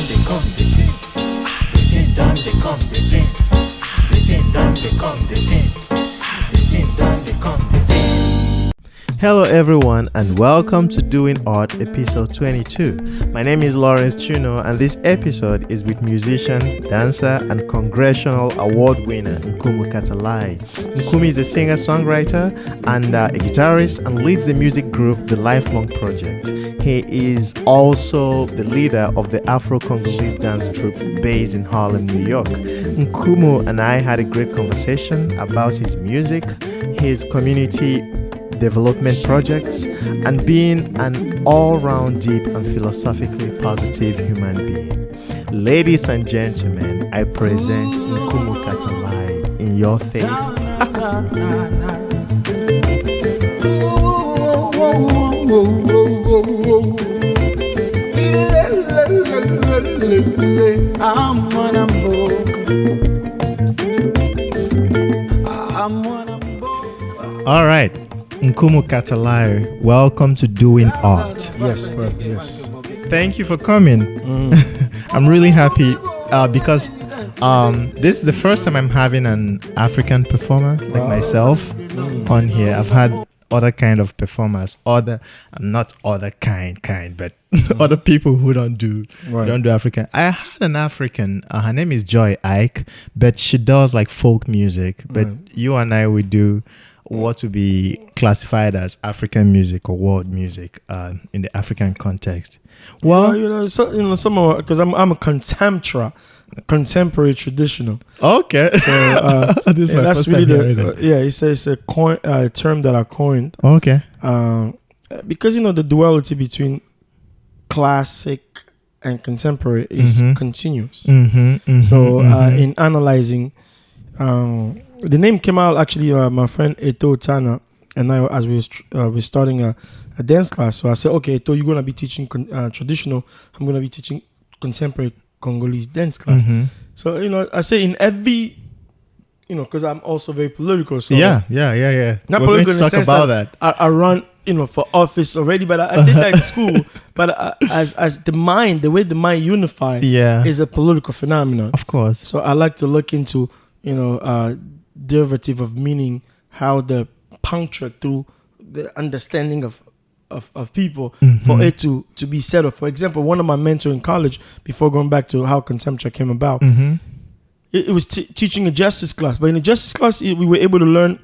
they come, the tin. The tin done, they come, the tin. The tin done, they come, the tin. The tin done, they come, the tin. Hello everyone and welcome to Doing Art episode 22. My name is Lawrence Chuno and this episode is with musician, dancer and congressional award winner Nkumu Katalay. Nkumu is a singer-songwriter and a guitarist and leads the music group The Lifelong Project. He is also the leader of the Afro Congolese Dance troupe based in Harlem, New York. Nkumu and I had a great conversation about his music, his community development projects, and being an all-round deep and philosophically positive human being. Ladies and gentlemen, I present Nkumu Katalay in your face. I'm Nwana Mboka. All right, Nkumu Katalay, welcome to Doing Art. Yes, bro. Yes. Thank you for coming. I'm really happy because this is the first time I'm having an African performer like myself on here. I've had other kind of performers, but other people who don't do African. I had an African. Her name is Joy Ike, but she does like folk music. But you and I would do what would be classified as African music or world music in the African context. Well, Some because I'm a contemporary traditional. Okay. So this is my that's first really time hearing it. it's a term that I coined. Okay. Because the duality between classic and contemporary is continuous. So in analyzing, the name came out actually. My friend Eto Tana and I, as we were starting a dance class. So I said, okay, Eto, you're gonna be teaching traditional. I'm gonna be teaching contemporary Congolese dance class. So I say in every, because I'm also very political. So Yeah. not We're political going to in the talk sense about that. that. I run for office already, but I did that in school. But as the way the mind unifies is a political phenomenon. Of course. So I like to look into derivative of meaning, how the puncture through the understanding of people for it to be settled. For example, one of my mentors in college, before going back to how contemporary came about, it was teaching a justice class. But in the justice class, we were able to learn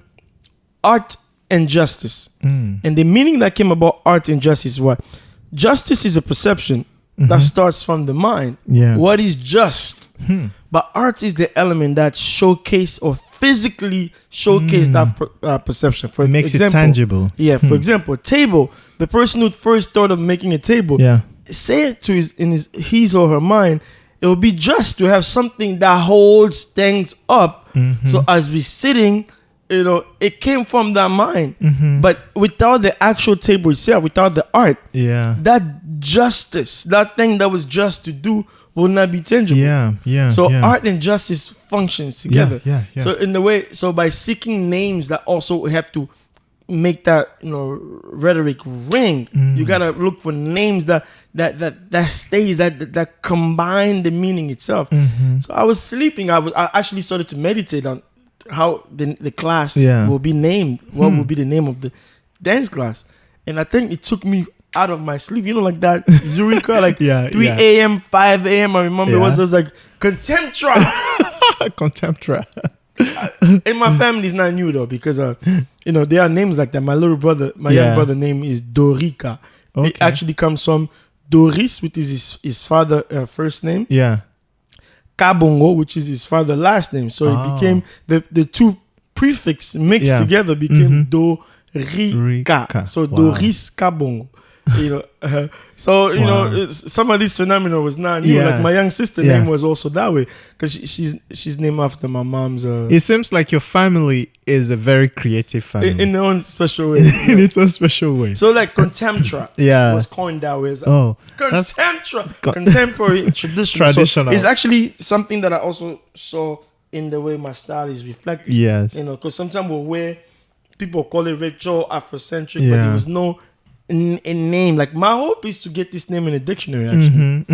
art and justice. And the meaning that came about art and justice is what? Justice is a perception that starts from the mind. Yeah. What is just? But art is the element that showcase or physically showcase that perception. For Makes example, it tangible. Yeah. For example, table. The person who first thought of making a table, say it to his or her mind, it will be just to have something that holds things up. So as we're sitting, it came from that mind. But without the actual table itself, without the art, that justice, that thing that was just to do, will not be tangible. So art and justice functions together. So in the way, by seeking names that also have to make that rhetoric ring, you gotta look for names that stays, that combine the meaning itself. So I was sleeping. I actually started to meditate on how the class will be named. What will be the name of the dance class? And I think it took me out of my sleep, like that eureka, like 3 a.m., 5 a.m. I remember it was like Contemtra. And my family's not new though, because there are names like that. My little brother, my young brother name is Dorika. It actually comes from Doris, which is his father first name. Kabongo, which is his father last name. So it became the two prefix mixed together became Dorika. So Doris Kabongo. Some of this phenomena was not new. Like my young sister name was also that way, because she's named after my mom's. It seems like your family is a very creative family in their own special way. in its own special way. So like Contemtra was coined that way. Contemtra, contemporary traditional. So it's actually something that I also saw in the way my style is reflected. Yes, because sometimes people call it retro, Afrocentric, but there was no a name. Like my hope is to get this name in a dictionary. Actually,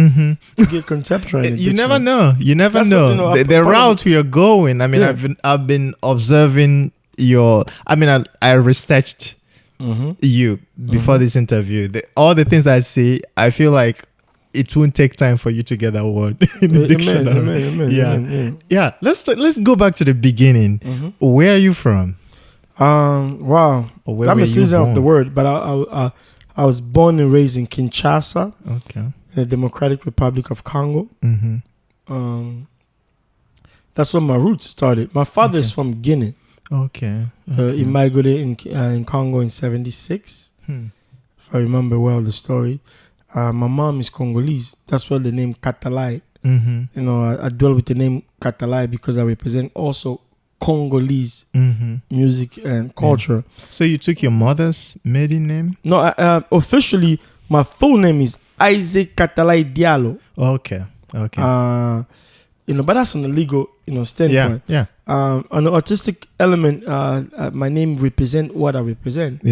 to get conceptual. You never know. You never That's know. what, The route we are going. I mean, I've been observing your. I mean, I researched you before this interview. All the things I see, I feel like it won't take time for you to get that word in the dictionary. Amen. Yeah. Let's go back to the beginning. Where are you from? Wow. I'm a citizen of the word, but I was born and raised in Kinshasa, in the Democratic Republic of Congo. That's where my roots started. My father is from Guinea. He migrated in Congo in '76. If I remember well the story. My mom is Congolese. That's why the name Katalay. You know, I dwell with the name Katalay because I represent also Congolese music and culture. So you took your mother's maiden name? No, officially my full name is Isaac Katalay Diallo. Okay. You know, but that's on the legal, standpoint. On the artistic element, my name represent what I represent.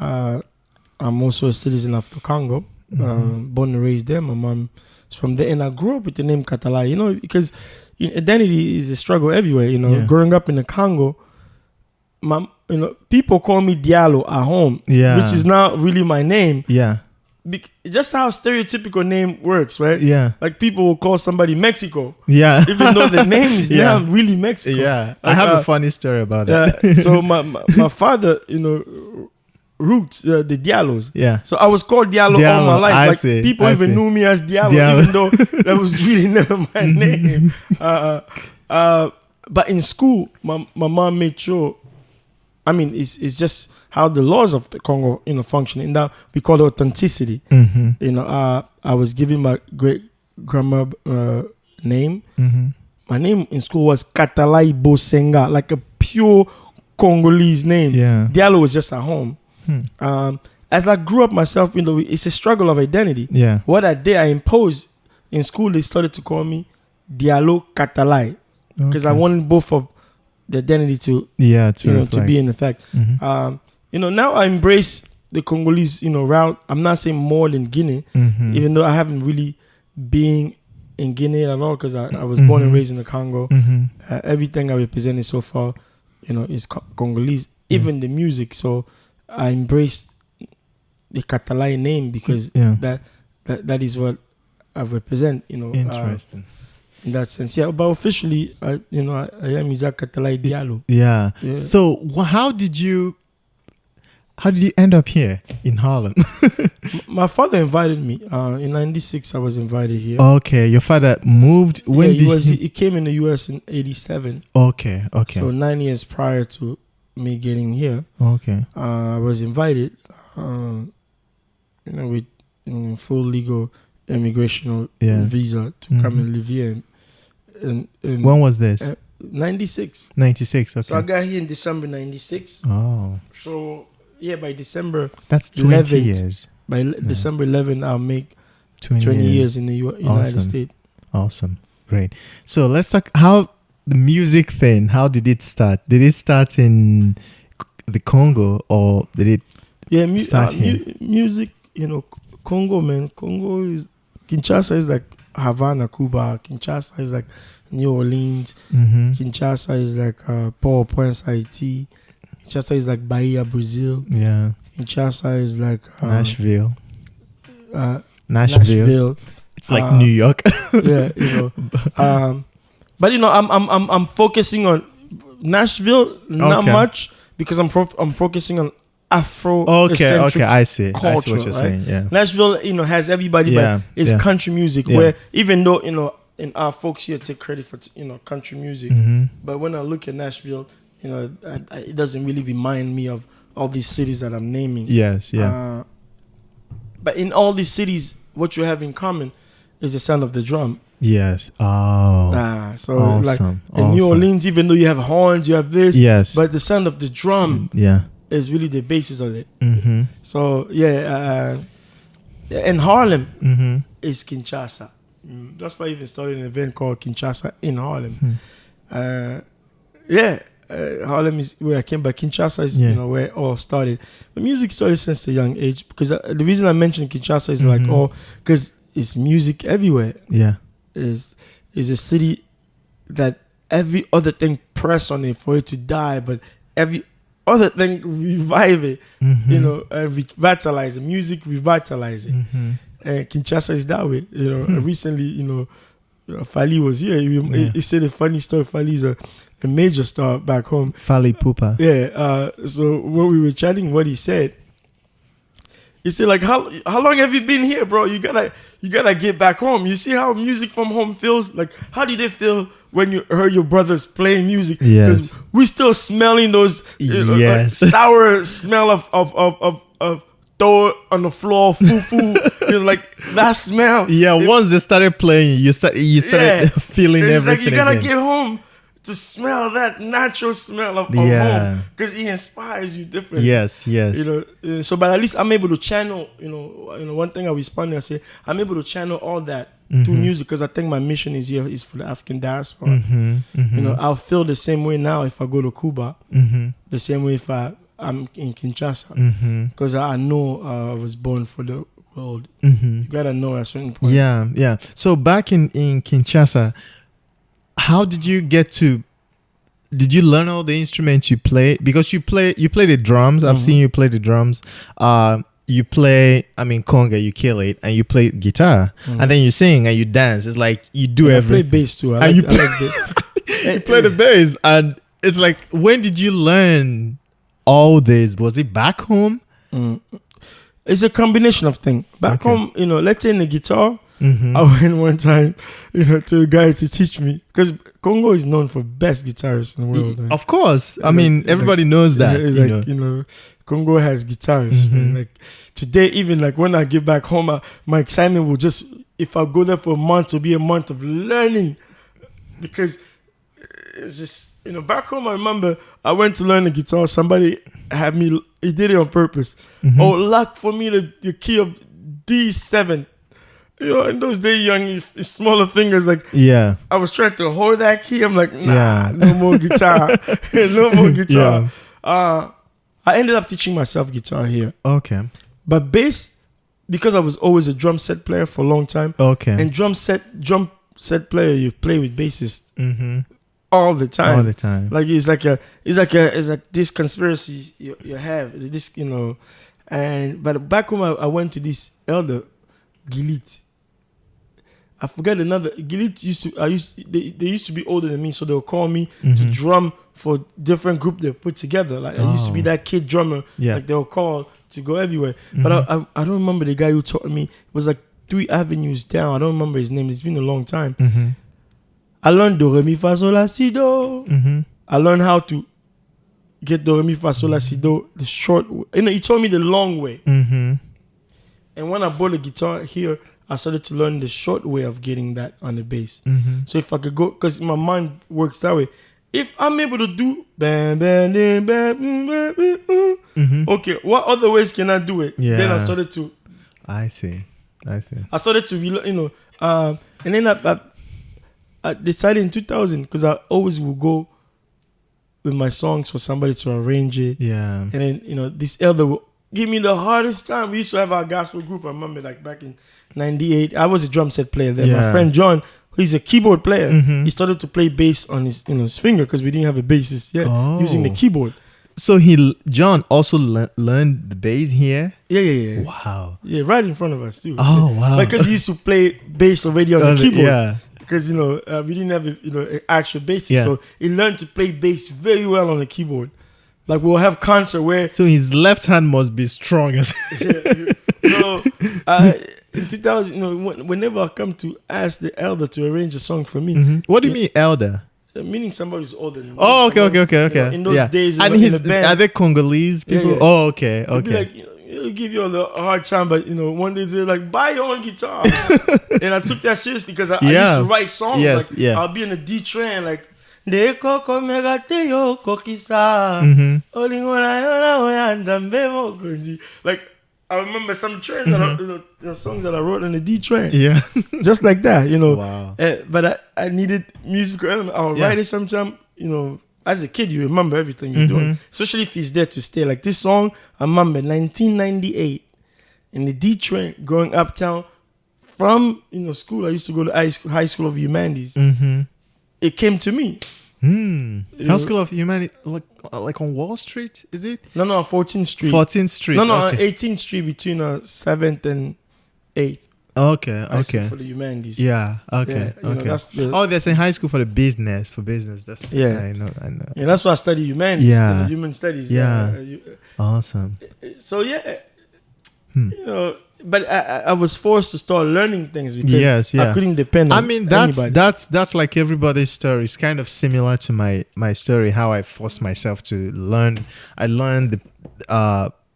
I'm also a citizen of the Congo, born and raised there. My mom is from there, and I grew up with the name Katalay. Because identity is a struggle everywhere. Growing up in the Congo, people call me Diallo at home, which is not really my name. Just how stereotypical name works, right? Like people will call somebody Mexico, even though the name is not really Mexico. Like, I have a funny story about that. So my father, roots the Diallos. So I was called Diallo all my life. People even knew me as Diallo, even though that was really never my name. But in school, my mom made sure. I mean, it's just how the laws of the Congo, function. And that we call it authenticity. I was given my great grandma name. My name in school was Katalay Bosenga, like a pure Congolese name. Diallo was just at home. As I grew up myself, it's a struggle of identity. What I did, I imposed in school. They started to call me Diallo Katalay because I wanted both of the identity to to be in effect. Now I embrace the Congolese route. I'm not saying more than Guinea, even though I haven't really been in Guinea at all because I was born and raised in the Congo. Everything I represented so far, is Congolese. Even the music. So I embraced the Katalay name because that is what I represent. Interesting. In that sense, but officially, I am Isaac Katalay Diallo. So how did you end up here in Harlem? My father invited me. In '96, I was invited here. Okay, your father moved when he came in the U.S. in '87. Okay. So 9 years prior to me getting here. I was invited. With full legal immigration visa to come and live here. And when was this? 96. 96. Okay. So I got here in December '96. Oh. So by December. That's 20 years. By December 11, I'll make 20 years in the United States. Awesome. Great. So let's talk how the music thing. How did it start? Did it start in the Congo or did it start here? Music. Congo, man. Kinshasa is like Havana, Cuba. Kinshasa is like New Orleans. Kinshasa is like Port-au-Prince, Haiti. Kinshasa is like Bahia, Brazil. Kinshasa is like Nashville. Nashville. It's like New York. But I'm focusing on Nashville not much because I'm focusing on Afro. Okay, I see. Culture, I see what you're saying. Yeah. Nashville, has everybody, but it's country music. Where even though and our folks here take credit for country music, but when I look at Nashville, it doesn't really remind me of all these cities that I'm naming. But in all these cities, what you have in common is the sound of the drum. So awesome. Like in New Orleans, even though you have horns, you have this. But the sound of the drum. Is really the basis of it. So and Harlem is Kinshasa. That's why I even started an event called Kinshasa in Harlem. Harlem is where I came back. Kinshasa is where it all started. But music started since a young age, because the reason I mentioned Kinshasa is because it's music everywhere. Yeah, is a city that every other thing press on it for it to die, but every other thing revive it, and revitalize it. Music revitalize it. And Kinshasa is that way. Recently, Fally was here. He said a funny story. Fally is a major star back home. Fally Ipupa. Yeah. So when we were chatting, what he said, he said, like, how long have you been here, bro? You gotta get back home. You see how music from home feels? Like, how did it feel when you heard your brothers playing music? Because we still smelling those sour smell of throw on the floor, foo-foo. Like that smell. Yeah, once they started playing, you started feeling it's everything. Like you gotta again. get home to smell that natural smell of home, because it inspires you differently. Yes. So but at least I'm able to channel. One thing I responded, I say I'm able to channel all that through music, because I think my mission is here is for the African diaspora. I'll feel the same way now if I go to Cuba, the same way if I'm in Kinshasa, because I know I was born for the world. You gotta know at a certain point. Yeah. So back in Kinshasa, how did you get to? Did you learn all the instruments you play? Because you play the drums. I've seen you play the drums. You play, Conga, you kill it, and you play guitar, and then you sing and you dance. It's like you do everything. I play bass too. You play the bass, and it's like, when did you learn all this? Was it back home? It's a combination of things. Back home, let's say in the guitar, I went one time, to a guy to teach me, because Congo is known for best guitarists in the world. Right? Of course. Everybody knows that. Congo has guitarists. Man. Like today, even like when I get back home, my excitement will just, if I go there for a month, it'll be a month of learning, because it's just, back home, I remember I went to learn the guitar. Somebody had me, he did it on purpose. Luck for me the key of D7. In those days, young, smaller fingers, like, I was trying to hold that key. I'm like, no more guitar. No more guitar. I ended up teaching myself guitar here. Okay. But bass, because I was always a drum set player for a long time. Okay. And drum set player, you play with bassists all the time. Like it's like this conspiracy you have. This, but back home I went to this elder Gilit. I forget another. Gilit they used to be older than me, so they'll call me to drum for different group they put together. Like I used to be that kid drummer. Like they'll call to go everywhere. But I don't remember the guy who taught me. It was like 3 avenues down. I don't remember his name. It's been a long time. I learned do re mi fa sol la si do. I learned how to get do re mi fa sol la si do the short way. He told me the long way. And when I bought a guitar here, I started to learn the short way of getting that on the bass. So if I could go, because my mind works that way. If I'm able to do bam, bam, bam, bam, okay, what other ways can I do it? Then I started to. I see. I started to, and then I decided in 2000, because I always would go with my songs for somebody to arrange it. And then, this elder will give me the hardest time. We used to have our gospel group. I remember like back in 98, I was a drum set player there. My friend John, he's a keyboard player. He started to play bass on his, his finger, because we didn't have a bassist yet, using the keyboard. So John also learned the bass here? Yeah. Wow. Yeah, right in front of us too. Oh, wow. Because he used to play bass already on the keyboard. Because, we didn't have, an actual bassist. So he learned to play bass very well on the keyboard. Like we'll have concert where. So his left hand must be strong as. In 2000, whenever I come to ask the elder to arrange a song for me. What do you mean elder? Meaning somebody who's older than me. Oh, okay. In those days, and in the band, are they Congolese people? Oh, okay. Like, he'll give you a hard time, but one day they're like, buy your own guitar. And I took that seriously, because I used to write songs. I'll be in a D train, like. Like I remember some trends that songs that I wrote on the D train. Just like that, Wow. But I needed musical element. I'll write it sometime, as a kid, you remember everything you're doing, especially if he's there to stay. Like this song, I remember 1998 in the D train going uptown from school. I used to go to High School of Humanities. It came to me. High School of Humanities, like on Wall Street, is it? No, 14th Street. 14th Street. No, okay. 18th Street between 7th and 8th. Okay, High School okay. for the humanities. Yeah, okay, Yeah, okay. that's the, There's a high school for business. That's I know. Yeah, that's why I study humanities. Yeah. Human studies. Yeah. Awesome. So yeah, but I was forced to start learning things because I couldn't depend on anybody. that's like everybody's story. It's kind of similar to my story, how I forced myself to learn. I learned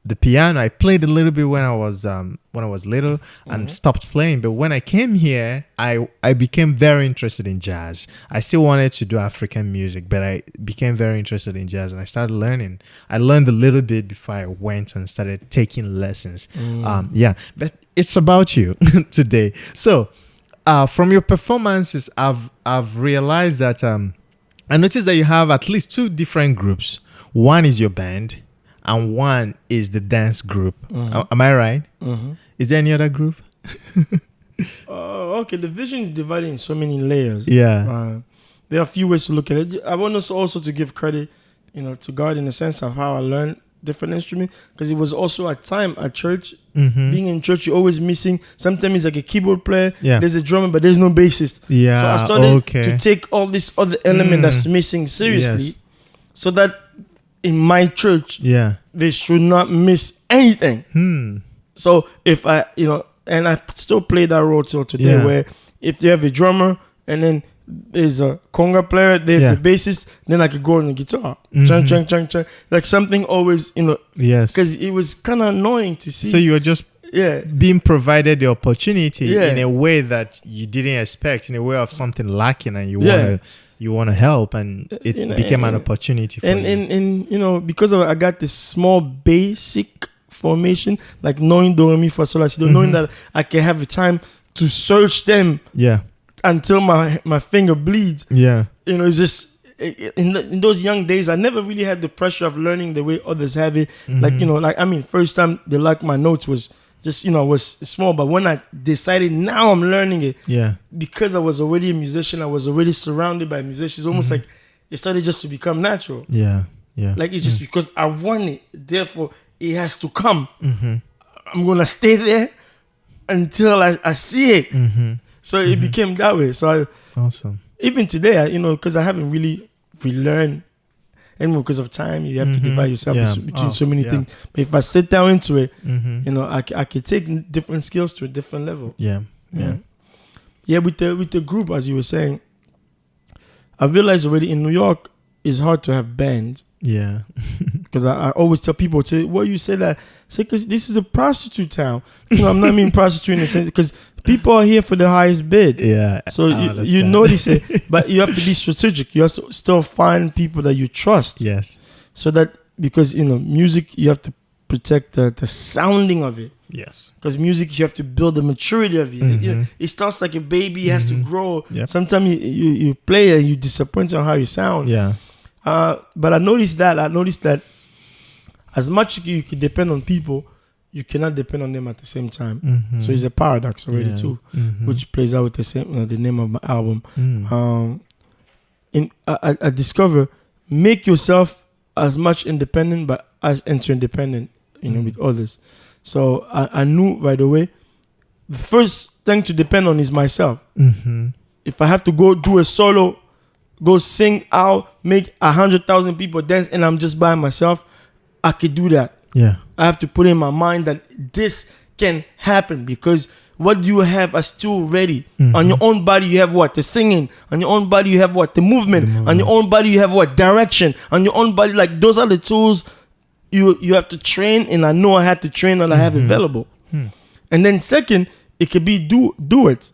the piano. I played a little bit when I was little and stopped playing. But when I came here, I became very interested in jazz. I still wanted to do African music, but I became very interested in jazz and I started learning. I learned a little bit before I went and started taking lessons. But it's about you today. So from your performances, I've realized that I noticed that you have at least 2 different groups. One is your band, and one is the dance group. Am I right? Is there any other group? Okay, the vision is divided in so many layers. Yeah. There are a few ways to look at it. I want us also to give credit, to God in the sense of how I learned different instruments, because it was also a time at church. Being in church, you're always missing. Sometimes it's like a keyboard player. Yeah. There's a drummer, but there's no bassist. Yeah. So I started to take all this other element that's missing seriously, so that in my church, they should not miss anything. So if I, and I still play that role till today, where if you have a drummer and then there's a conga player, there's a bassist, then I could go on the guitar, chang, like something always, because it was kind of annoying to see. So you were just being provided the opportunity in a way that you didn't expect, in a way of something lacking, and you want to help, and it became an opportunity for you. And because I got this small basic formation, like knowing do re mi fa sol la si do, knowing that I can have a time to search them until my finger bleeds. It's just in those young days, I never really had the pressure of learning the way others have it. First time they liked my notes was just, I was small, but when I decided now I'm learning it, because I was already a musician, I was already surrounded by musicians, almost like it started just to become natural. Like it's just because I want it, therefore it has to come. I'm gonna stay there until I see it. So it became that way. So awesome. Even today, because I haven't really relearned. And because of time, you have to divide yourself between so many things. But if I sit down into it, I can take different skills to a different level. With the group, as you were saying, I realized already in New York, it's hard to have bands. Because I always tell people, you say that? Say, because this is a prostitute town. I'm not mean prostitute in the sense, because people are here for the highest bid. So you notice it, but you have to be strategic. You have to still find people that you trust. So that, because, music, you have to protect the sounding of it. Because music, you have to build the maturity of it. It starts like a baby, it has to grow. Sometimes you play and you disappoint on how you sound. But I noticed that as much as you can depend on people, you cannot depend on them at the same time. So it's a paradox already too, which plays out with the same the name of my album. I discover, make yourself as much independent but as interdependent, with others. So I knew right away the first thing to depend on is myself. If I have to go do a solo, go sing out, make 100,000 people dance, and I'm just by myself, I could do that. I have to put in my mind that this can happen, because what you have are still ready. On your own body, you have what? The singing. On your own body, you have what? The movement. On your own body, you have what? Direction. On your own body, like those are the tools you have to train, and I know I had to train and I have available. And then second, it could be do it.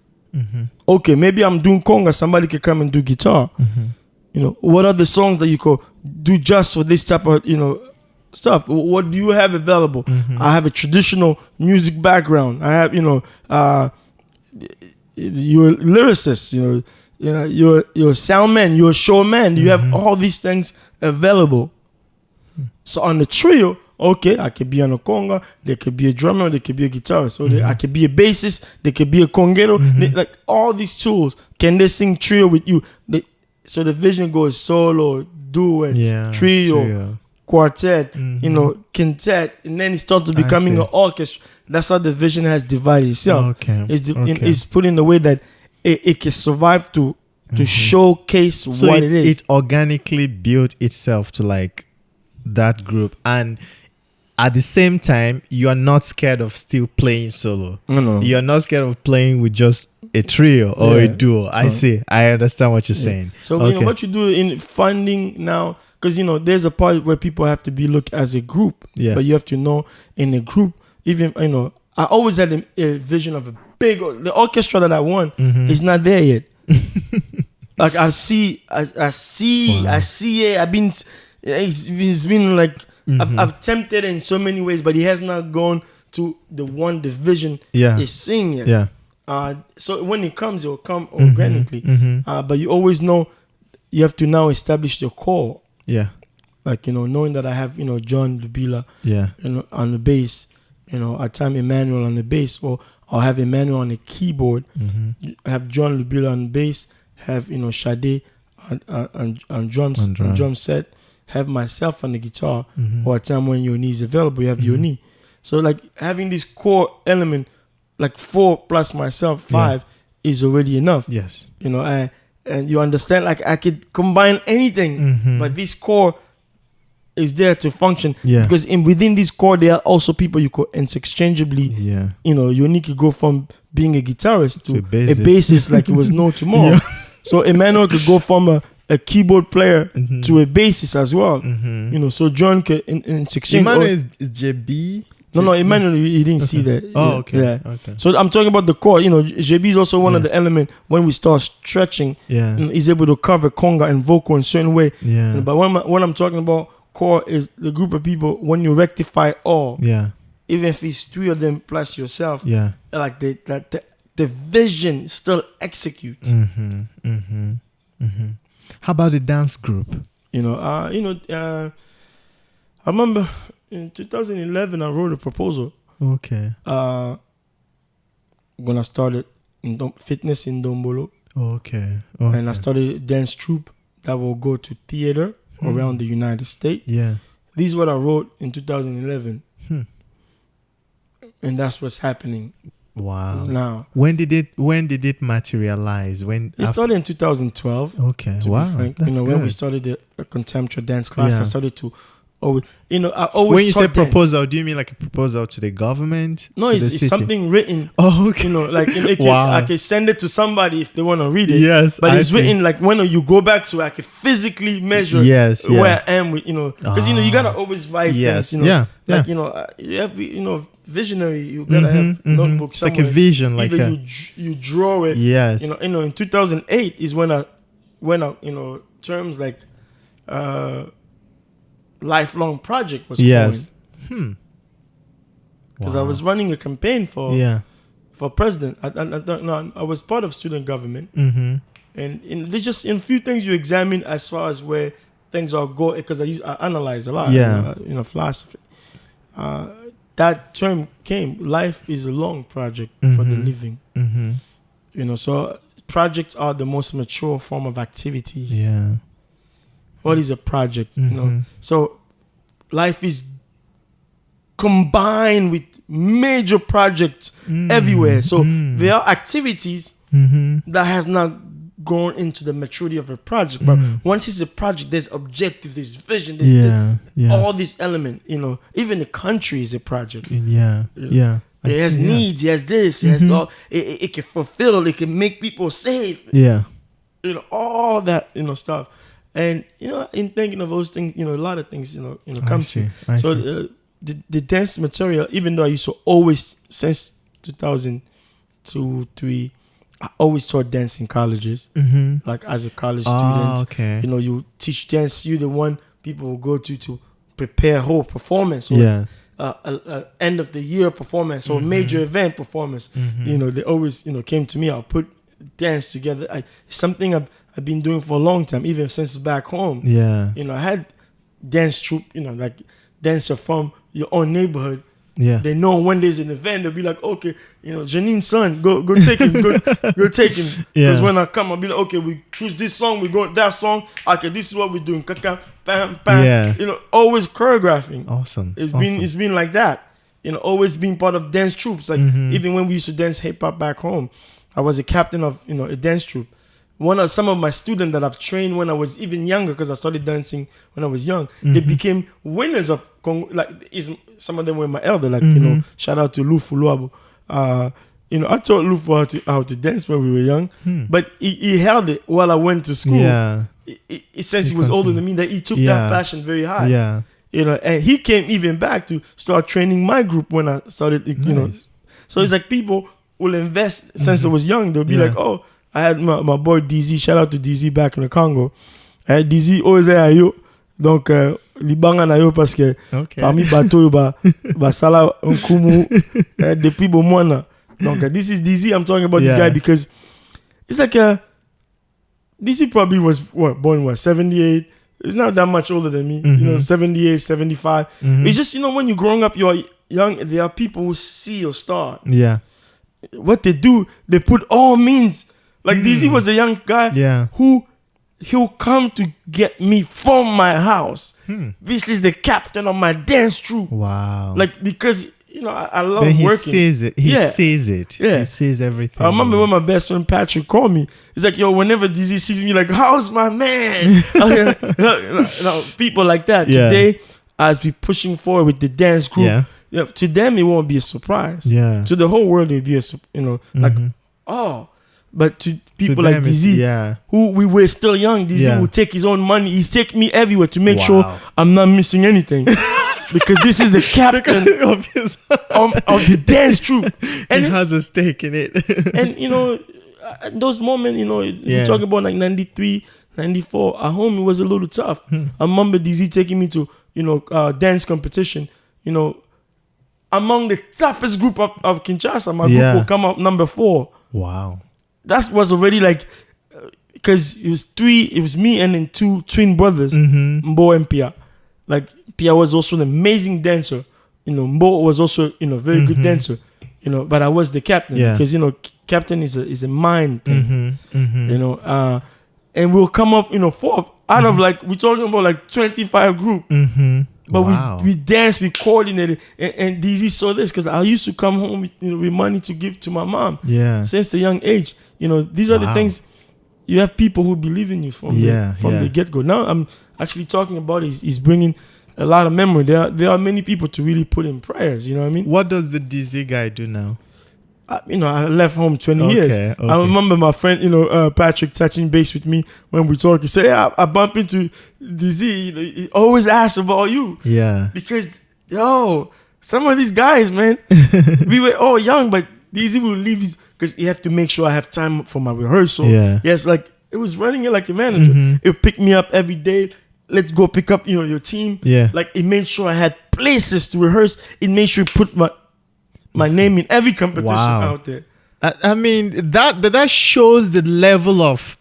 Okay, maybe I'm doing conga, somebody can come and do guitar. What are the songs that you could do just for this type of, stuff? What do you have available? I have a traditional music background. I have, you're a lyricist, you're a sound man, you're a showman. You have all these things available. So on the trio, okay, I could be on a conga, there could be a drummer, there could be a guitarist, so I could be a bassist, there could be a congero, like all these tools. Can they sing trio with you? So the vision goes solo, duet, trio, quartet, quintet, and then it starts to becoming an orchestra. That's how the vision has divided itself. It's put in a way that it can survive to showcase what it is. It organically built itself to like that group, and at the same time, you are not scared of still playing solo. No. You are not scared of playing with just a trio or a duo. I see. I understand what you're saying. So what you do in funding now, because there's a part where people have to be looked as a group. Yeah. But you have to know in a group, even I always had a vision of the orchestra that I want is not there yet. Like I see it. I've been. It's been like I've tempted in so many ways, but he has not gone to the vision is seeing yet. Yeah. So when it comes, it will come organically. But you always know you have to now establish the core. Yeah. Like knowing that I have John Lubila. Yeah. On the bass. At time Emmanuel on the bass, or I'll have Emmanuel on the keyboard. I have John Lubila on bass. Have Sade on drums, drum set. Have myself on the guitar, or a time when Yoni is available, you have Yoni. So like having this core element, like 4 plus myself, 5 is already enough. Yes. And you understand, like I could combine anything, but this core is there to function. Yeah. Because within this core, there are also people you could interchangeably. Yeah. Yoni could go from being a guitarist to a bassist, like it was no tomorrow. So Emmanuel could go from a keyboard player to a bassist as well. So John can in exchange. Emmanuel is JB. No, Emmanuel, he didn't see that. Oh, okay. Yeah. Okay. So I'm talking about the core. JB is also one of the elements when we start stretching. Yeah. He's able to cover conga and vocal in a certain way. Yeah. But when I'm talking about core is the group of people when you rectify all. Yeah. Even if it's 3 of them plus yourself. Yeah. Like the vision still executes. How about the dance group? I remember in 2011 I wrote a proposal. Okay. When I started fitness in Dombolo. Okay. And I started a dance troupe that will go to theater around the United States. Yeah. This is what I wrote in 2011. And that's what's happening. Wow. Now, when did it materialize? It started in 2012. Okay. Wow. That's good. When we started a contemporary dance class, I started to always, I always. When you say proposal, do you mean like a proposal to the government? No, it's something written. Oh, okay. I can send it to somebody if they want to read it. Yes, but it's written like when you go back to, I can physically measure where I am with, because you gotta always write things. Like you have visionary. You gotta have notebooks. It's like a vision, like either you draw it. Yes. In 2008 is when I terms like lifelong project was going. Because I was running a campaign for president. I was part of student government, and there's just a few things you examine as far as where things are going. Because I analyze a lot. Philosophy. That term came. Life is a long project for the living. So projects are the most mature form of activities. Yeah. What is a project? So life is combined with major projects everywhere. So there are activities that has not gone into the maturity of a project. But once it's a project, there's objective, there's vision, there's all these elements. Even the country is a project. It has needs, it has this, it has all. It can fulfill, it can make people safe. All that stuff. And in thinking of those things, a lot of things come to. So the dance material, even though I used to always since 2002, 2003, I always taught dance in colleges. Like as a college student, okay. You teach dance. You're the one people will go to prepare whole performance. Or, end of the year performance or major event performance. They always came to me. I'll put dance together. It's something I've been doing for a long time, even since back home. Yeah. You know, I had dance troupe, you know, like dancer from your own neighborhood. Yeah. They know when there's an event, they'll be like, okay, you know, Janine's son, go take him, go take him. Because when I come, I'll be like, okay, we choose this song, we go that song. Okay, this is what we're doing. Kaka, bam, bam. Yeah. You know, always choreographing. Awesome. It's been like that. You know, always being part of dance troupes. Like even when we used to dance hip hop back home, I was a captain of, you know, a dance troupe. Some of my students that I've trained when I was even younger, because I started dancing when I was young, they became winners of Congo. Like, some of them were my elder. Like, you know, shout out to Lufu Luabo. You know, I taught Lufu how to dance when we were young, but he held it while I went to school. Yeah. Since he was older than me, that he took that passion very high. Yeah. You know, and he came even back to start training my group when I started, you know. So it's like people will invest since I was young. They'll be like, oh, I had my boy DZ, shout out to DZ back in the Congo. I had DZ always there, yo. Donc, libanga na yo parce que parmi bateau ba sala Nkumu depuis bon mois. Donc, this is DZ. I'm talking about this guy because it's like DZ probably was born 78. He's not that much older than me. You know, 78, 75. It's just, you know, when you're growing up, you're young. There are people who see your star. Yeah. What they do, they put all means. Like DZ was a young guy who he'll come to get me from my house. This is the captain of my dance troupe. Wow. Like, because, you know, I love he working. Sees it. He sees it. Yeah. He sees everything. I remember when my best friend Patrick called me. He's like, yo, whenever DZ sees me, like, how's my man? People like that. Today, as we pushing forward with the dance group, to them, it won't be a surprise. Yeah. To the whole world, it'll be like, oh. But to people like DZ, who we were still young, DZ would take his own money. He's take me everywhere to make sure I'm not missing anything. Because this is the captain of the dance troupe. And he has a stake in it. And, you know, those moments, you know, we talk about like 93, 94. At home, it was a little tough. I remember DZ taking me to, you know, dance competition. You know, among the toughest group of Kinshasa, my group will come up number 4. Wow. That was already like, because it was me and then 2 twin brothers, Mbo and Pia. Like, Pia was also an amazing dancer. You know, Mbo was also, you know, very good dancer. You know, but I was the captain because, you know, captain is a mind thing. You know, and we'll come up, you know, 4th out of like, we're talking about like 25 group. But we danced, we coordinated, and DZ saw this because I used to come home with money to give to my mom. Yeah. Since a young age, you know, these are the things. You have people who believe in you from the get go. Now I'm actually talking about is bringing a lot of memory. There are many people to really put in prayers. You know what I mean? What does the DZ guy do now? You know, I left home 20 years. I remember my friend, you know, Patrick touching base with me when we talk. He said, "Yeah, I bump into DZ. He always asks about you." Yeah. Because, some of these guys, man, we were all young, but DZ will leave because he have to make sure I have time for my rehearsal. Yeah. Yes, like, it was running it like a manager. It would pick me up every day. Let's go pick up, you know, your team. Yeah. Like, it made sure I had places to rehearse. It made sure it put my name in every competition out there. I mean, that shows the level of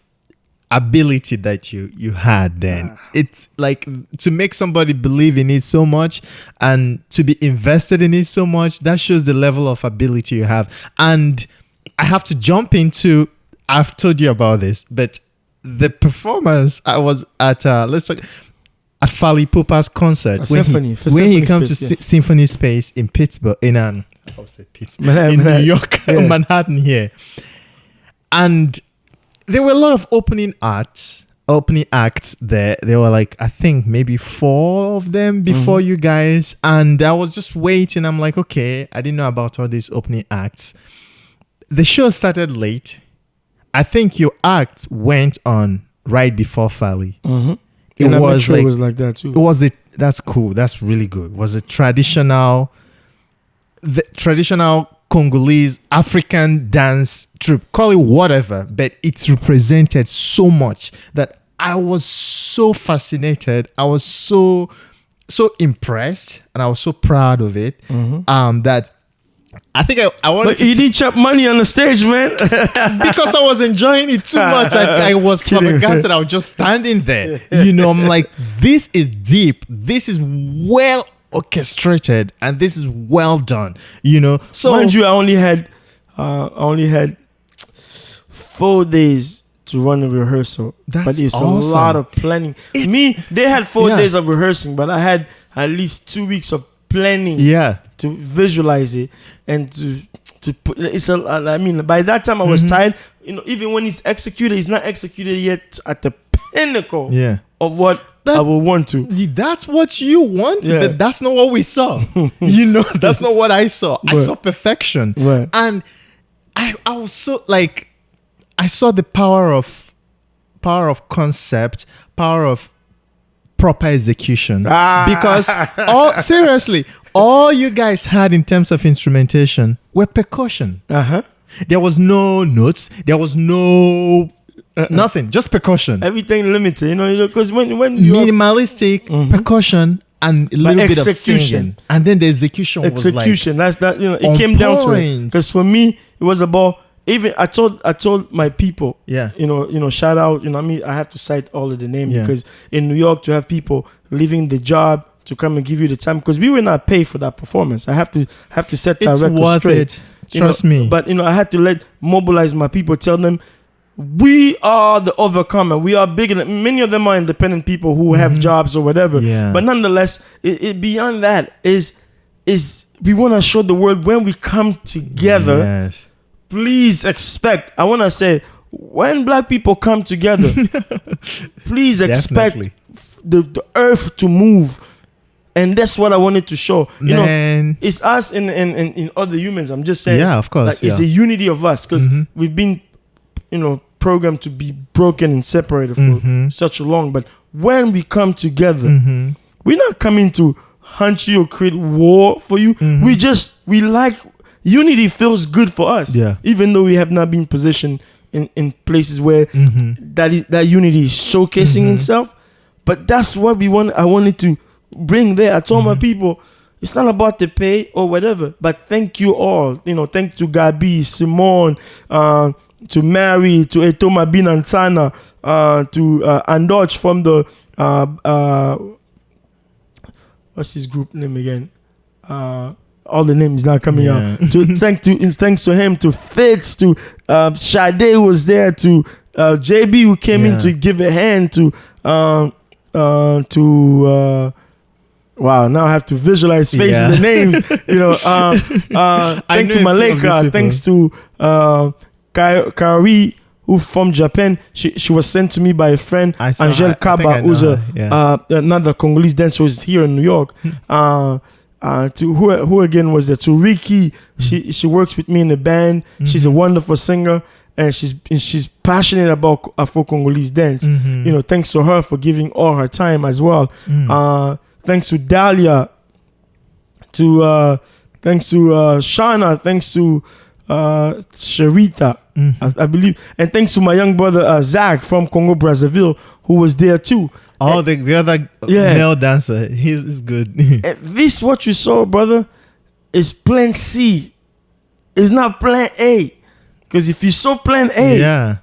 ability that you had then. It's like, to make somebody believe in it so much and to be invested in it so much, that shows the level of ability you have. And I have to jump into, I've told you about this, but the performance, I was at at Fally Ipupa's concert when he came to Symphony Space in Pittsburgh, in New York, Manhattan here. And there were a lot of opening acts there. There were like, I think maybe 4 of them before you guys. And I was just waiting. I'm like, okay, I didn't know about all these opening acts. The show started late. I think your act went on right before Fally. It was like that too. That's cool. That's really good. It was a traditional Congolese African dance troupe. Call it whatever, but it's represented so much that I was so fascinated. I was so impressed, and I was so proud of it. That I think I wanted But you didn't chop money on the stage, man. because I was enjoying it too much. I was flabbergasted. I was just standing there. I'm like, this is deep. This is well orchestrated, and this is well done. So mind you, I only had 4 days to run a rehearsal. But it's awesome. a lot of planning. They had 4 days of rehearsing, but I had at least 2 weeks of planning. Yeah. To visualize it and to put by that time I was tired. Even when it's executed, it's not executed yet at the pinnacle of what I would want to. That's what you want, but that's not what we saw. That's not what I saw. I saw perfection. Right. And I was so like, I saw the power of concept, power of proper execution. Because seriously, all you guys had in terms of instrumentation were percussion. There was no notes. There was no nothing. Just percussion. Everything limited, because when you minimalistic percussion and a little bit of singing, and then the execution was like that's that. It came down to it. Because for me, it was about. Even I told my people, shout out, I have to cite all of the names because in New York to have people leaving the job to come and give you the time, because we were not paid for that performance. I have to set that record straight. Trust me. But I had to mobilize my people, tell them we are the overcomer. We are bigger than many of them are independent people who have jobs or whatever. Yeah. But nonetheless, it beyond that is we want to show the world when we come together. Yes. Please expect. I want to say, when black people come together, please expect the earth to move, and that's what I wanted to show. It's us and other humans. I'm just saying. Yeah, of course. It's a unity of us, because we've been, programmed to be broken and separated for such a long. But when we come together, we're not coming to hunt you or create war for you. We like. Unity feels good for us, even though we have not been positioned in places where that unity is showcasing itself. But that's what we want. I wanted to bring there. I told my people, it's not about the pay or whatever, but thank you all. Thanks to Gabi, Simone, to Mary, to Etoma Binantana, to Andoch from the what's his group name again? All the names not coming out. Thanks to him, to Fitz, to Sade was there, to JB who came in to give a hand, to wow, now I have to visualize faces and names. Thanks to Maleka, thanks to Kari, who from Japan. She was sent to me by a friend, Angel Kaba, who's another Congolese dancer who's here in New York. To who again was there? To Ricky, she works with me in the band. She's a wonderful singer, and she's passionate about Afro Congolese dance. Thanks to her for giving all her time as well. Thanks to Dahlia, thanks to Shana, thanks to Sharita, I believe, and thanks to my young brother Zach from Congo Brazzaville, who was there too. Oh, the other male dancer, he's good. This what you saw, brother, is plan C. It's not plan A. Because if you saw plan A,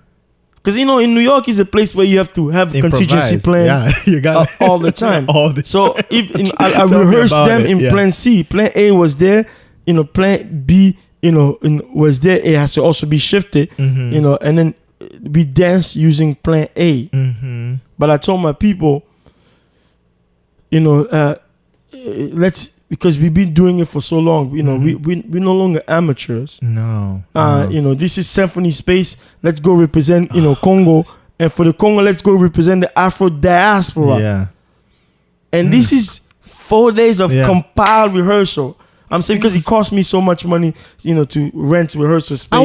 because in New York is a place where you have to have contingency plan you got all the time. So if I rehearsed them in it, plan C. Plan A was there, plan B, was there. It has to also be shifted, and then we dance using plan A. But I told my people, let's, because we've been doing it for so long, we're no longer amateurs. No. This is symphony space. Let's go represent, Congo. And for the Congo, let's go represent the Afro diaspora. Yeah. And this is 4 days of compiled rehearsal. I'm saying because it cost me so much money, to rent rehearsal space.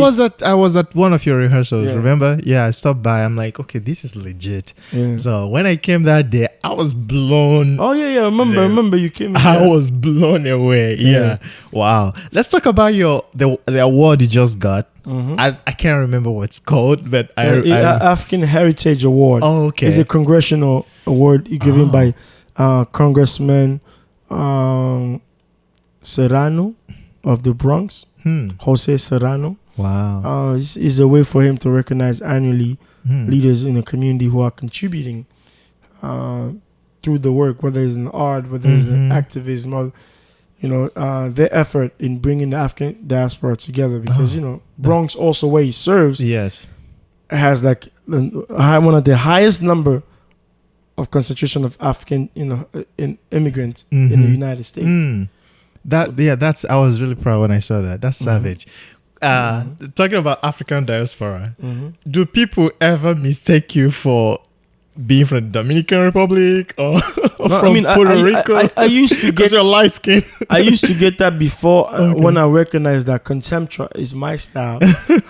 I was at one of your rehearsals, remember? Yeah, I stopped by. I'm like, okay, this is legit. Yeah. So when I came that day, I was blown. Oh yeah, I remember you came. I was blown away. Yeah. Wow. Let's talk about the award you just got. I can't remember what it's called, but African Heritage Award. Oh, okay. It's a congressional award given by Congressman Serrano of the Bronx. Jose Serrano. Wow. Is a way for him to recognize annually leaders in the community who are contributing through the work, whether it's in art, whether it's in activism, or their effort in bringing the African diaspora together. Because Bronx also, where he serves, has like one of the highest number of concentration of African in immigrants in the United States. That's I was really proud when I saw that. That's savage. Talking about African diaspora, do people ever mistake you for being from the Dominican Republic or from Puerto Rico? I used to get your light skin. I used to get that before when I recognized that Contemporary is my style.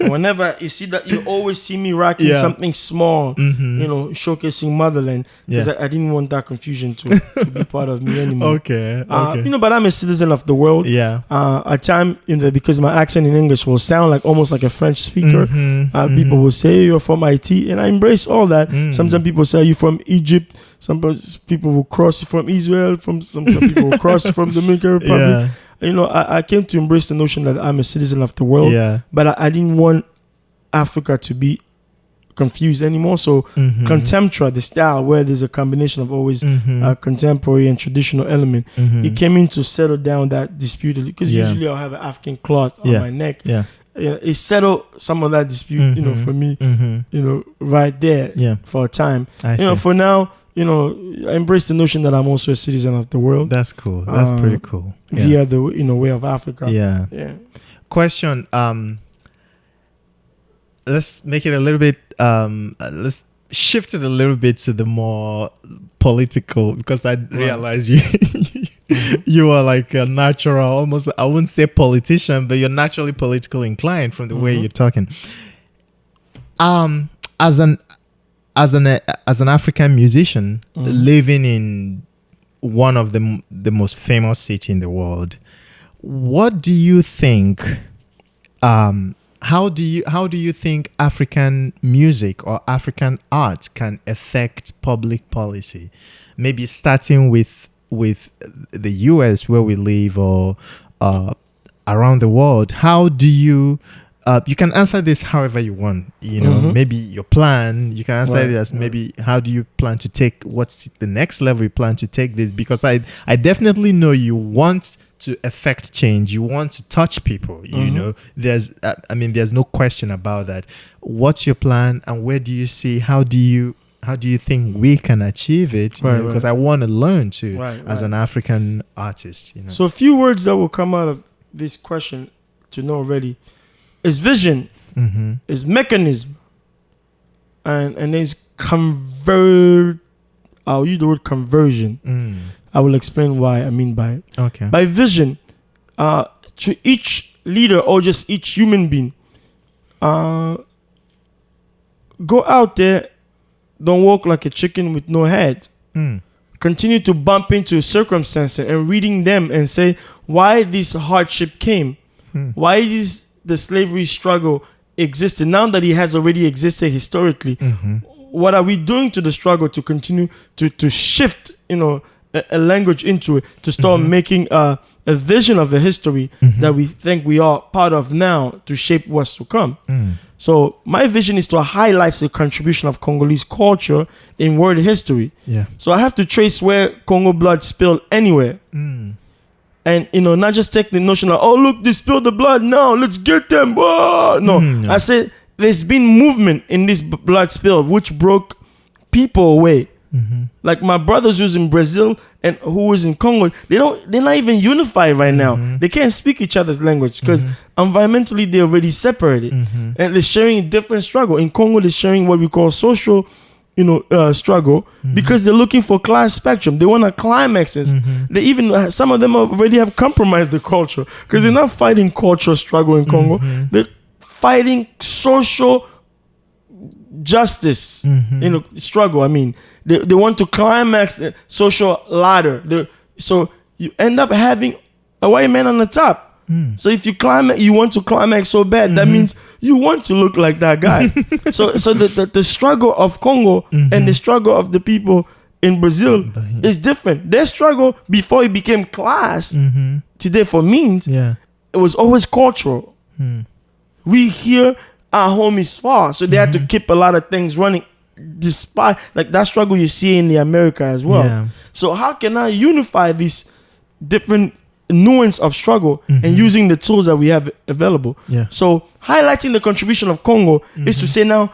Whenever you see that, you always see me rocking something small, showcasing motherland, because I didn't want that confusion to be part of me anymore. But I'm a citizen of the world. At time, because my accent in English will sound like almost like a French speaker. People will say, "You're from IT," and I embrace all that. Sometimes people say, "Are you from Egypt?" Sometimes people will cross from Israel. Some people will cross from the Dominican Republic. I came to embrace the notion that I'm a citizen of the world. But I didn't want Africa to be confused anymore. So contemporary, the style where there's a combination of always contemporary and traditional element, it came in to settle down that dispute, because usually I'll have an African cloth on my neck. It settled some of that dispute, for me, right there for a time. For now, I embrace the notion that I'm also a citizen of the world. That's cool. That's pretty cool. Via the way of Africa. Question. Let's make it a little bit. Let's shift it a little bit to the more political, because I realize you are like a natural, almost, I wouldn't say politician, but you're naturally politically inclined from the way you're talking. As an African musician living in one of the most famous city in the world, what do you think? How do you think African music or African art can affect public policy? Maybe starting with the US where we live, or around the world. How do you you can answer this however you want, maybe your plan, you can answer it as maybe how do you plan to take, what's the next level you plan to take this, because I definitely know you want to affect change, you want to touch people, there's no question about that. What's your plan, and where do you see, how do you think we can achieve it? Because I want to learn too, as an African artist. So a few words that will come out of this question to know already is vision, is mechanism, and there's I'll use the word conversion. I will explain why I mean by it. Okay. By vision, to each leader or just each human being, go out there. Don't walk like a chicken with no head. Continue to bump into circumstances and reading them and say why this hardship came, why the slavery struggle existed. Now that it has already existed historically, what are we doing to the struggle to continue to shift, a language into it, to start making a vision of the history that we think we are part of now to shape what's to come. So my vision is to highlight the contribution of Congolese culture in world history. So I have to trace where Congo blood spilled anywhere. And, not just take the notion of, oh, look, they spilled the blood. No, let's get them. Oh, no. I said there's been movement in this blood spill which broke people away. Like my brothers who's in Brazil and who is in Congo, they're not even unified right now. They can't speak each other's language because environmentally they're already separated. And they're sharing a different struggle. In Congo, they're sharing what we call social struggle because they're looking for class spectrum. They want to climaxes. They even, some of them already have compromised the culture because they're not fighting cultural struggle in Congo. They're fighting social justice, struggle. I mean, they want to climax the social ladder. So you end up having a white man on the top. So if you want to climax so bad, that means you want to look like that guy. so the struggle of Congo and the struggle of the people in Brazil is different. Their struggle before it became class today for means it was always cultural. We here, our home is far, so they had to keep a lot of things running, despite like that struggle you see in the America as well. Yeah. So how can I unify these different nuance of struggle and using the tools that we have available? Yeah. So highlighting the contribution of Congo is to say now,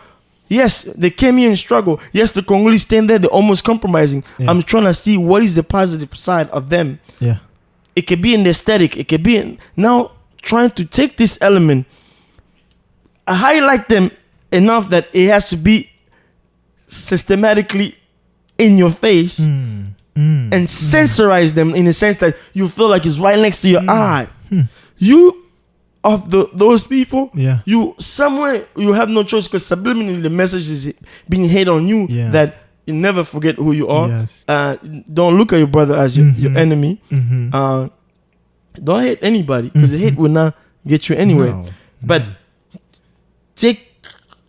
yes, they came here and struggle. Yes, the Congolese stand there, they're almost compromising. Yeah. I'm trying to see what is the positive side of them. Yeah. It could be in the aesthetic. It could be in now trying to take this element, highlight them enough that it has to be systematically in your face and sensorize them in a sense that you feel like it's right next to your eye. You of those people, you somewhere you have no choice because subliminally the message is being hit on you that you never forget who you are. Yes. Don't look at your brother as your enemy. Don't hate anybody because the hate will not get you anywhere. No. But take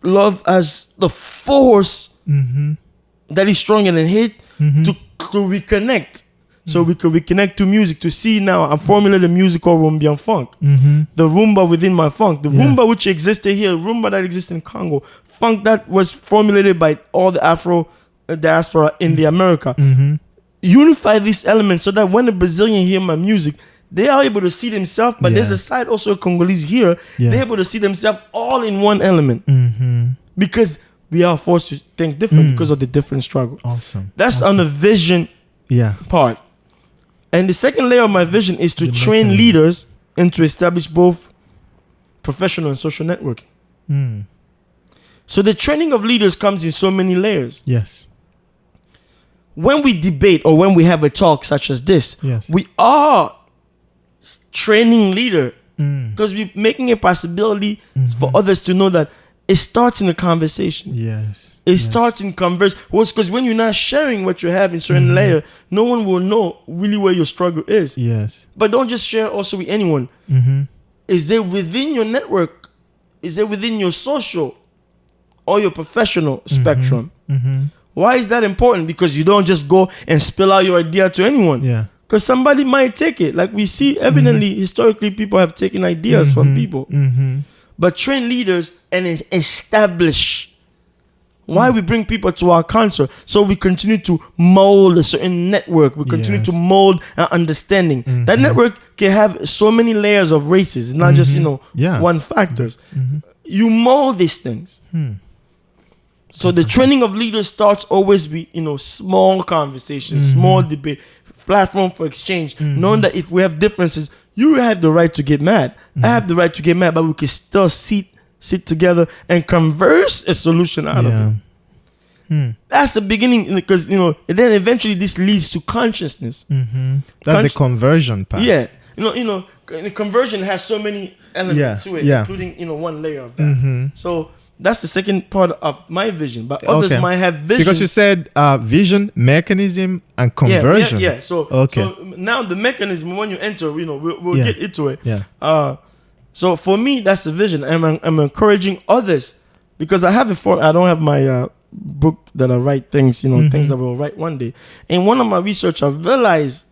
love as the force that is stronger than hate to reconnect. So we could reconnect to music to see now. I'm formulating music called Rumbian Funk. The rumba within my funk. The rumba which existed here, rumba that exists in Congo. Funk that was formulated by all the Afro diaspora in the America. Unify these elements so that when the Brazilian hear my music, they are able to see themselves, but there's a side also Congolese here. They're able to see themselves all in one element. Because we are forced to think different because of the different struggle. Awesome. That's on the vision part. And the second layer of my vision is to train leaders and to establish both professional and social networking. So the training of leaders comes in so many layers. Yes. When we debate or when we have a talk such as this, we are training leader because we're making a possibility for others to know that it starts in a conversation. Yes. It starts in converse. Because when you're not sharing what you have in certain layer, no one will know really where your struggle is. Yes. But don't just share also with anyone. Is it within your network? Is it within your social or your professional spectrum? Why is that important? Because you don't just go and spill out your idea to anyone. Yeah. Because somebody might take it. Like we see evidently, historically, people have taken ideas from people. But train leaders and establish. Why we bring people to our concert? So we continue to mold a certain network. We continue to mold an understanding. That network can have so many layers of races. It's not just, one factors. You mold these things. So the training of leaders starts always with, small conversations, small debate, platform for exchange, knowing that if we have differences, you have the right to get mad. I have the right to get mad, but we can still sit together and converse a solution out of it. That's the beginning, because and then eventually this leads to consciousness. That's the conversion part. Yeah, the conversion has so many elements to it, including one layer of that. So that's the second part of my vision, but others might have vision. Because you said vision, mechanism, and conversion. Yeah. So now the mechanism, when you enter, we'll get into it. So for me, that's the vision. I'm encouraging others, because I don't have my book that I write things, things that I will write one day. In one of my research, I realized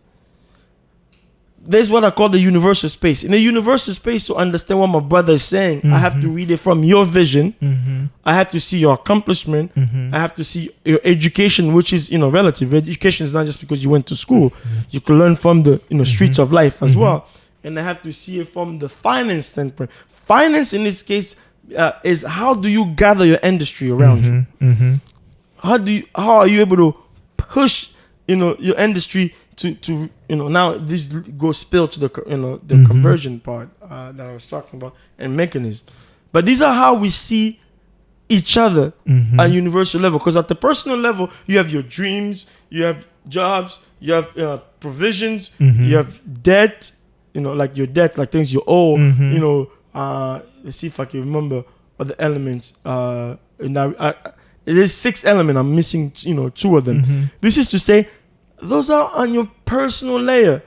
there's what I call the universal space. In the universal space, to understand what my brother is saying, I have to read it from your vision. I have to see your accomplishment. I have to see your education, which is relative. Education is not just because you went to school. You can learn from the streets of life as well. And I have to see it from the finance standpoint. Finance in this case is how do you gather your industry around you? How are you able to push your industry to now this goes spill to the conversion part that I was talking about and mechanism. But these are how we see each other at universal level, because at the personal level you have your dreams, you have jobs, you have provisions, you have debt, like your debt, like things you owe, let's see if I can remember other elements. It is 6 elements. I'm missing 2 of them. This is to say, those are on your personal layer.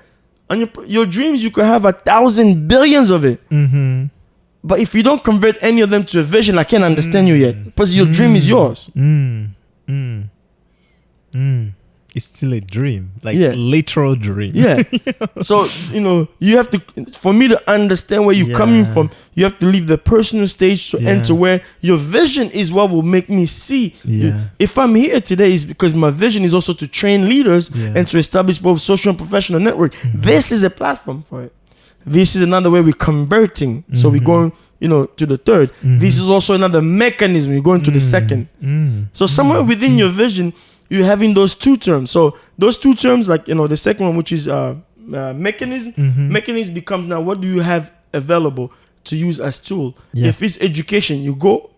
On your dreams, you could have 1,000 billions of it. But if you don't convert any of them to a vision, I can't understand you yet. Because your dream is yours. it's still a dream, like Yeah. literal dream. Yeah. So, you have to, for me to understand where you're coming from, you have to leave the personal stage to enter where your vision is what will make me see. Yeah. If I'm here today, it's because my vision is also to train leaders and to establish both social and professional network. This is a platform for it. This is another way we're converting. So we're going, to the third. This is also another mechanism. You're going to the second. So somewhere within your vision, you're having those two terms. So those two terms, like, the second one, which is mechanism. Mechanism becomes now, what do you have available to use as tool? Yeah. If it's education, you go,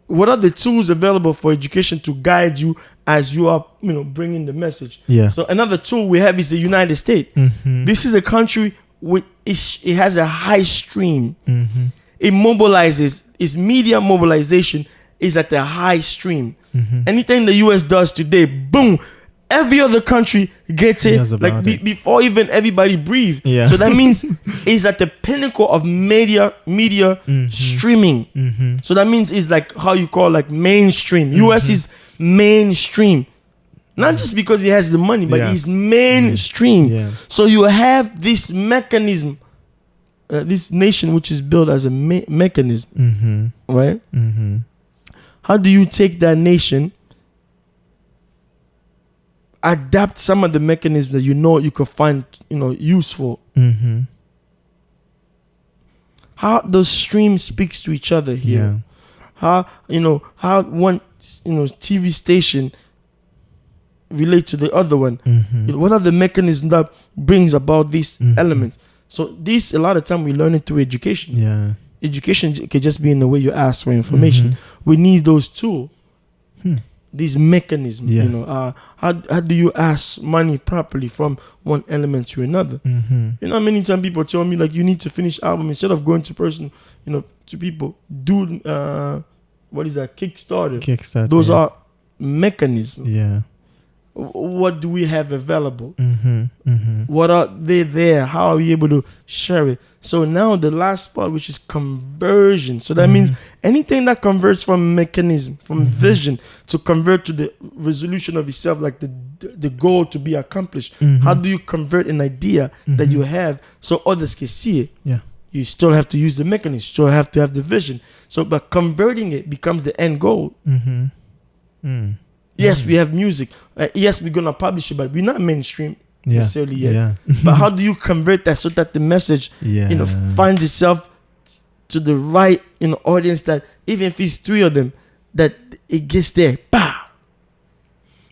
what are the tools available for education to guide you as you are, bringing the message? Yeah. So another tool we have is the United States. This is a country with, it has a high stream. It mobilizes, its media mobilization is at a high stream. Anything the US does today, boom, every other country gets it, like before even everybody breathe. Yeah. So that means it's at the pinnacle of media streaming. So that means it's like how you call like mainstream. US is mainstream. Not just because he has the money, but he's mainstream. Yeah. So you have this mechanism, this nation which is built as a mechanism, right? How do you take that nation, adapt some of the mechanisms that you could find useful? How the stream speaks to each other here? How one TV station relate to the other one? What are the mechanisms that brings about these elements? So this, a lot of time we learn it through education. Education can just be in the way you ask for information. We need those tools, these mechanisms. How do you ask money properly from one element to another? Many times people tell me like, you need to finish album instead of going to person, to people. Do what is that? Kickstarter. Those are mechanisms. What do we have available? What are they there? How are we able to share it? So now the last part, which is conversion. So that means anything that converts from mechanism, from vision, to convert to the resolution of itself, like the goal to be accomplished. How do you convert an idea that you have so others can see it? You still have to use the mechanism. You still have to have the vision. So, but converting it becomes the end goal. Yes, we have music. Yes, we're gonna publish it, but we're not mainstream necessarily yet. But how do you convert that so that the message, finds itself to the right audience, that even if it's 3 of them, that it gets there. Bah!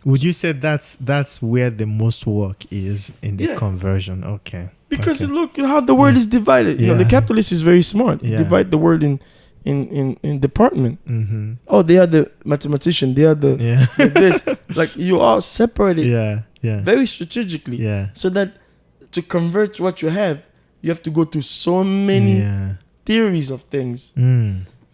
Would you say that's where the most work is in the conversion? Okay. Because look how the word is divided. The capitalist is very smart. Divide the word in department. Oh, they are the mathematician, they are the this. Like, you are separated very strategically, so that to convert what you have, you have to go through so many theories of things.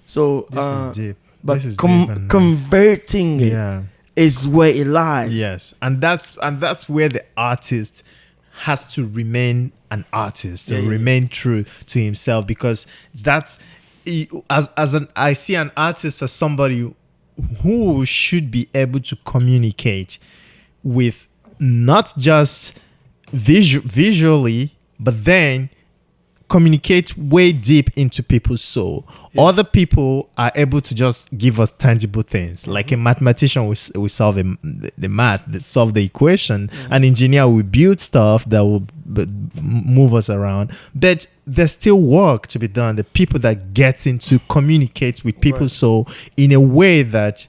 So this is deep. But this is deep converting it is where it lies. Yes, and that's where the artist has to remain an artist, to remain true to himself, because that's I see an artist as somebody who should be able to communicate with not just visually, but then communicate way deep into people's soul. Other people are able to just give us tangible things. Like a mathematician will solve the math, that solve the equation. An engineer will build stuff that will move us around. But there's still work to be done. The people that gets into communicate with people's soul in a way that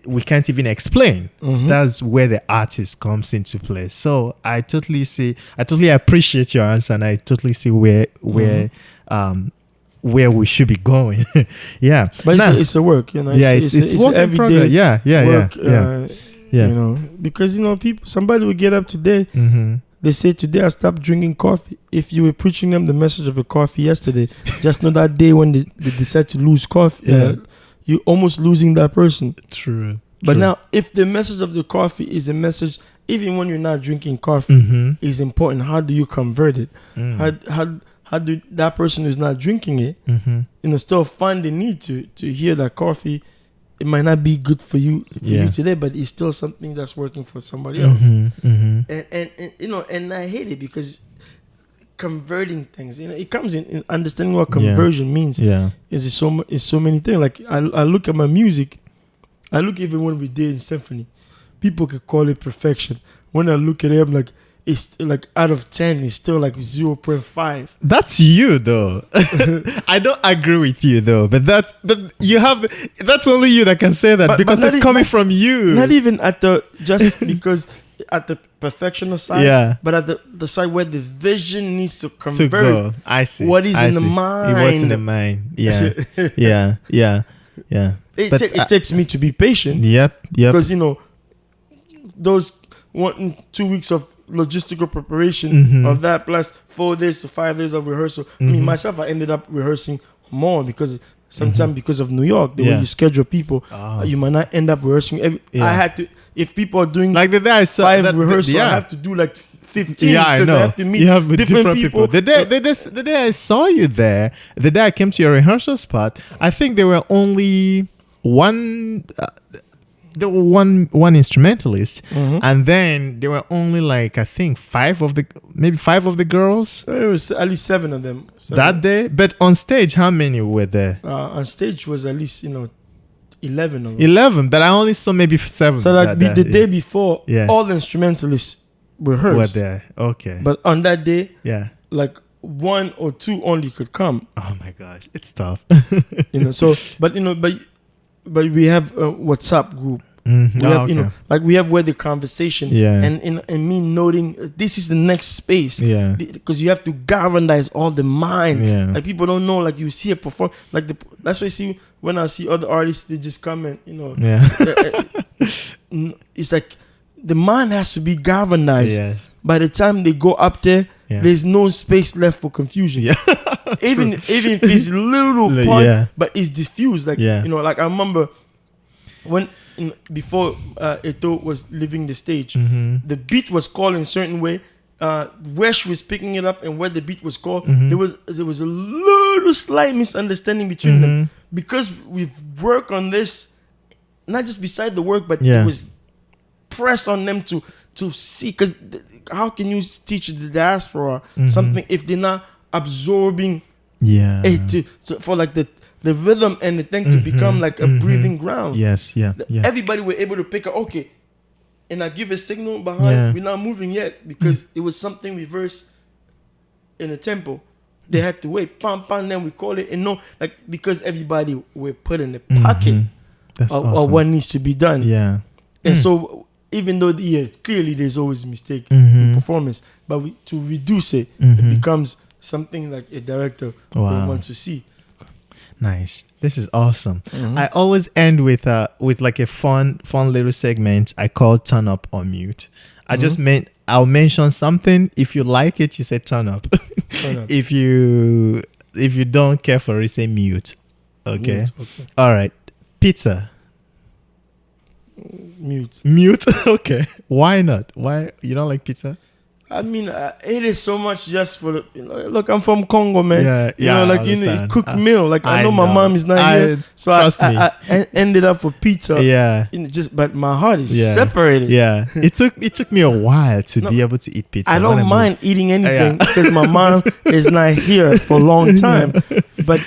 we can't even explain. That's where the artist comes into play. So I totally appreciate your answer, and I totally see where we should be going. But it's a work, it's everyday work. Because people, somebody will get up today. They say today I stopped drinking coffee. If you were preaching them the message of the coffee yesterday, just know that day when they decide to lose coffee, you're almost losing that person. True. But now, if the message of the coffee is a message, even when you're not drinking coffee, is important. How do you convert it? How do that person who's not drinking it, still find the need to hear that coffee it might not be good for you today, but it's still something that's working for somebody else. And you know, and I hate it because converting things, you know, it comes in understanding what conversion means. Is so many things. Like I look at my music, I look even when we did in symphony, people could call it perfection. When I look at it, I'm like, it's like out of 10, it's still like 0.5. That's you though. I don't agree with you though, but that's only you that can say that, because it's coming from you. Not even at the because at the perfectional side, but at the side where the vision needs to convert. To go. I see. What is in the mind? What's in the mind? Yeah, yeah. It takes me to be patient. Yep. Because you know, those 1-2 weeks of logistical preparation of that, plus 4 days to 5 days of rehearsal. I mean, myself, I ended up rehearsing more because sometimes because of New York, the way you schedule people, you might not end up rehearsing. I had to, if people are doing like the day I saw 5 rehearsals, I have to do like 15. Yeah, I know. I have to meet different people. The day I saw you there, the day I came to your rehearsal spot, I think there were only one instrumentalist, and then there were only like, I think 5 of the girls. It was at least 7 of them that day. But on stage, how many were there? On stage was at least 11 of them. 11, but I only saw maybe 7. So like the day before, all the instrumentalists rehearsed. Were there? Okay. But on that day, like 1 or 2 only could come. Oh my gosh, it's tough. So but we have a WhatsApp group. We have, like we have where the conversation and me noting this is the next space. Because you have to galvanize all the mind. Like people don't know. Like you see a perform. Like that's why I see when I see other artists, they just come and it's like the mind has to be galvanized. By the time they go up there, there's no space left for confusion. even if it's little point, but it's diffused. Like like I remember when before Eto was leaving the stage, the beat was called in a certain way. Where she was picking it up and where the beat was called, there was a little slight misunderstanding between them, because we've worked on this, not just beside the work, but it was pressed on them to see. Because how can you teach the diaspora something if they're not absorbing it for like the rhythm and the thing to become like a breathing ground? Everybody were able to pick up, okay, and I give a signal behind, we're not moving yet, because it was something reversed in a tempo. They had to wait, pam, pam, then we call it, and no, like, because everybody were put in the pocket of what needs to be done. And so even though clearly there's always a mistake in performance, but to reduce it, it becomes something like a director will want to see. Nice. This is awesome. I always end with like a fun little segment I call turn up or mute. I'll mention something. If you like it, you say turn up. If you don't care for it, say mute. Okay. All right. Pizza. Mute. Okay. Why not? Why you don't like pizza? I mean, it is so much just for the, look, I'm from Congo, man. You cook meal. Like I know my mom is not here, so I ended up for pizza. But my heart is separated. It took me a while to be able to eat pizza. I don't mind eating anything because my mom is not here for a long time. But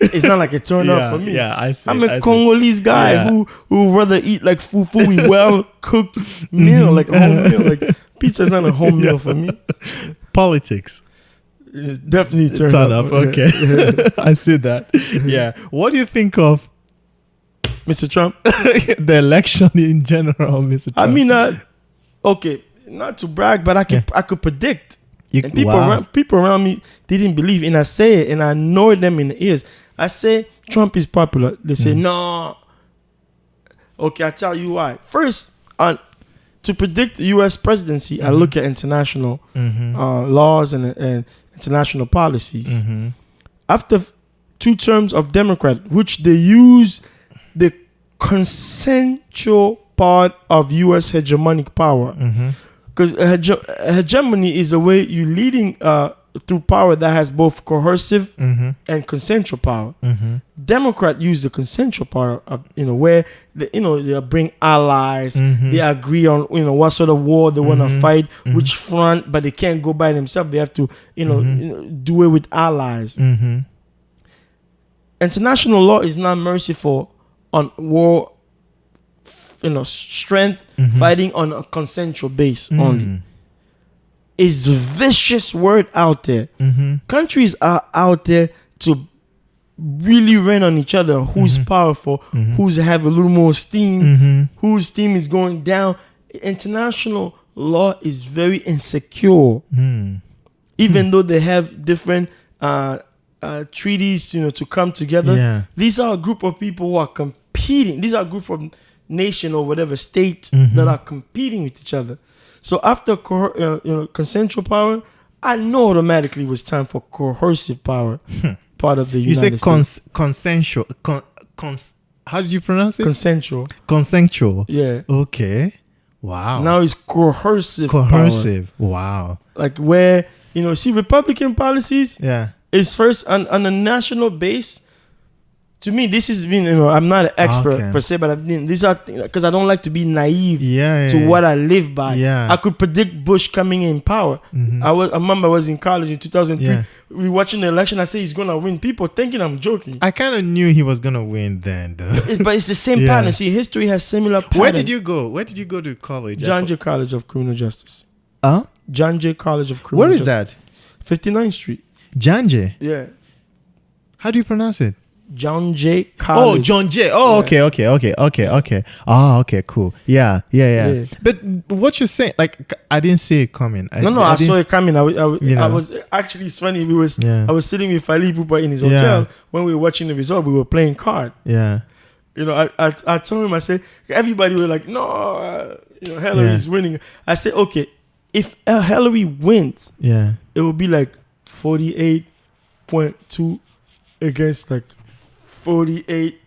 it's not like a turn up for me. I'm a Congolese guy who rather eat like fufu, well cooked meal, like a home meal. Like pizza is not a home meal for me. Politics. Definitely turn up. Okay. I see that. What do you think of Mr. Trump? The election in general, Mr. Trump. I mean, okay, not to brag, but I could predict. And people around me didn't believe, and I say it, and I know them in the ears. I say Trump is popular. They say no. Okay, I tell you why. First, to predict the U.S. presidency, I look at international laws and international policies. After 2 terms of Democrat, which they use the consensual part of U.S. hegemonic power. Because hegemony is the way you're leading through power that has both coercive and consensual power. Democrat use the consensual power of, where they bring allies, they agree on what sort of war they want to fight, which front, but they can't go by themselves. They have to do it with allies. International law is not merciful on war, strength fighting on a consensual base only. Is the vicious word out there. Countries are out there to really rain on each other. Who's powerful? Who's have a little more steam? Whose steam is going down? International law is very insecure. Even though they have different treaties, to come together. Yeah. These are a group of people who are competing. These are a group of nation or whatever state that are competing with each other. So after consensual power, I know automatically it was time for coercive power, part of the United States. You say consensual. How did you pronounce it? Consensual. Consensual. Yeah. Okay. Wow. Now it's coercive. Coercive. Power. Wow. Like where, see Republican policies. Yeah. Is first on a national base. To me, this has been, I'm not an expert per se, but these are because I don't like to be naive to what I live by. Yeah. I could predict Bush coming in power. I remember I was in college in 2003. Yeah. We were watching the election. I say he's gonna win. People thinking I'm joking. I kind of knew he was gonna win then, though. But it's the same pattern. See, history has similar patterns. Where did you go? Where did you go to college? John Jay College of Criminal Justice. John Jay College of Criminal Where is Justice. that? 59th Street. John Jay. Yeah. How do you pronounce it? John Jay College. Oh, John Jay. Oh, yeah. Okay. Oh, okay, cool. Yeah. But what you're saying, like, I didn't see it coming. I saw it coming. I was actually, it's funny. I was sitting with Fally Ipupa in his hotel when we were watching the result. We were playing card. Yeah. I told him, I said, everybody was like, no, Hillary's winning. I said, okay, if Hillary wins, it will be like 48.2 against like 48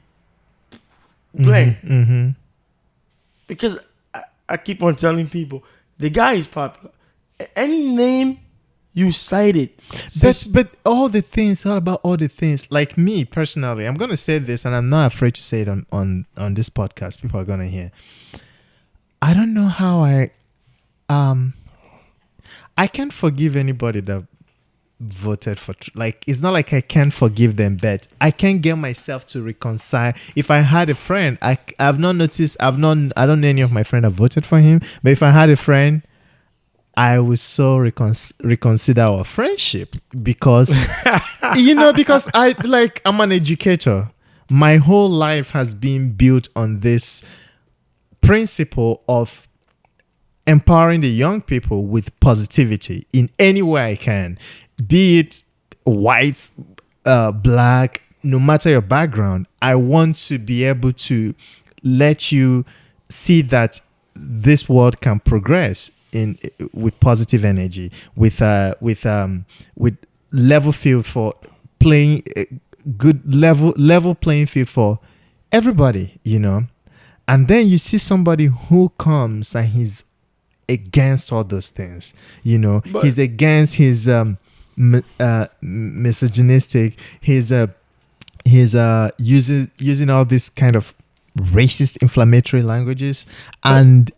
blank. Because I keep on telling people the guy is popular. Any name you cited, but all about all the things. Like me personally, I'm gonna say this, and I'm not afraid to say it on this podcast. People are gonna hear. I don't know how I can't forgive anybody that voted for, like, it's not like I can't forgive them, but I can't get myself to reconcile. If I had a friend, I've not noticed, I don't know any of my friends that voted for him, but if I had a friend, I would so reconsider our friendship because because I'm an educator. My whole life has been built on this principle of empowering the young people with positivity in any way I can. Be it white, black, no matter your background, I want to be able to let you see that this world can progress with positive energy, with level field for playing, good level playing field for everybody, And then you see somebody who comes and he's against all those things, but he's against his misogynistic, he's using all this kind of racist inflammatory languages, and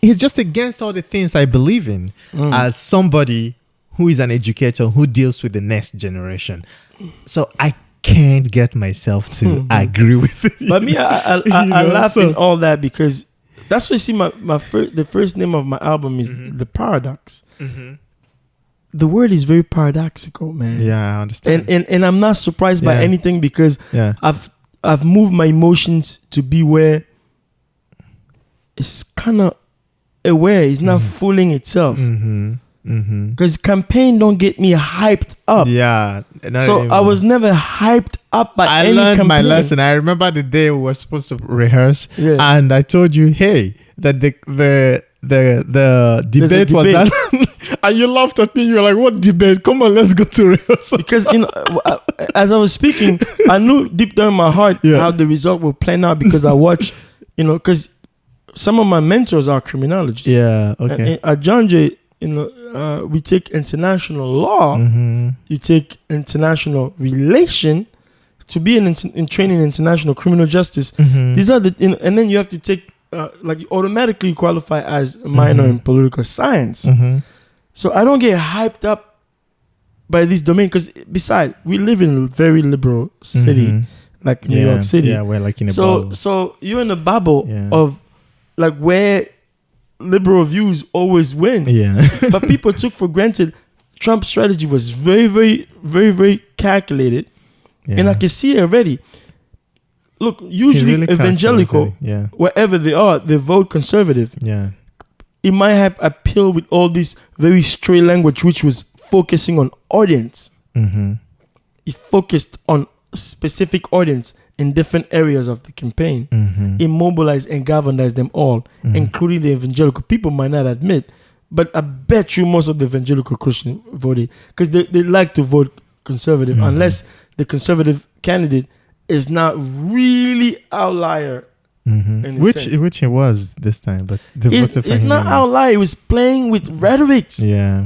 he's just against all the things I believe in as somebody who is an educator who deals with the next generation. So I can't get myself to agree with it. But me, I laugh in all that because that's what you see. The first name of my album is The Paradox. The word is very paradoxical, man. Yeah, I understand. And I'm not surprised by anything because I've moved my emotions to be where it's kind of aware. It's not fooling itself. Because campaign don't get me hyped up. Yeah. So I was never hyped up by any campaign. I learned my lesson. I remember the day we were supposed to rehearse, and I told you, hey, that the debate was done. And you laughed at me. You were like, what debate? Come on, let's go to rehearsal. Because, as I was speaking, I knew deep down in my heart how the result will plan out because I watched, because some of my mentors are criminologists. Yeah, okay. And at John Jay, we take international law, Mm-hmm. you take international relation to be in training international criminal justice. Mm-hmm. These are and then you have to take like you automatically qualify as a minor Mm-hmm. in political science. Mm-hmm. So I don't get hyped up by this domain because besides we live in a very liberal city Mm-hmm. like New York City. Yeah, we're like in a bubble. So you're in a bubble Yeah. of like where liberal views always win. Yeah. But people took for granted Trump's strategy was very, very, very, very calculated. Yeah. And I can see it already. Look, usually really evangelical, calculated. Yeah. wherever they are, they vote conservative. Yeah. It might have appeal with all this very straight language, which was focusing on audience. Mm-hmm. It focused on specific audience in different areas of the campaign. Mm-hmm. It mobilized and galvanized them all, Mhm. including the evangelical. People might not admit, but I bet you most of the evangelical Christian voted because they like to vote conservative Mhm. unless the conservative candidate is not really outlier. Mm-hmm. in a Which sense. it was this time, but the voter It's not outlier. It was playing with rhetorics. Yeah.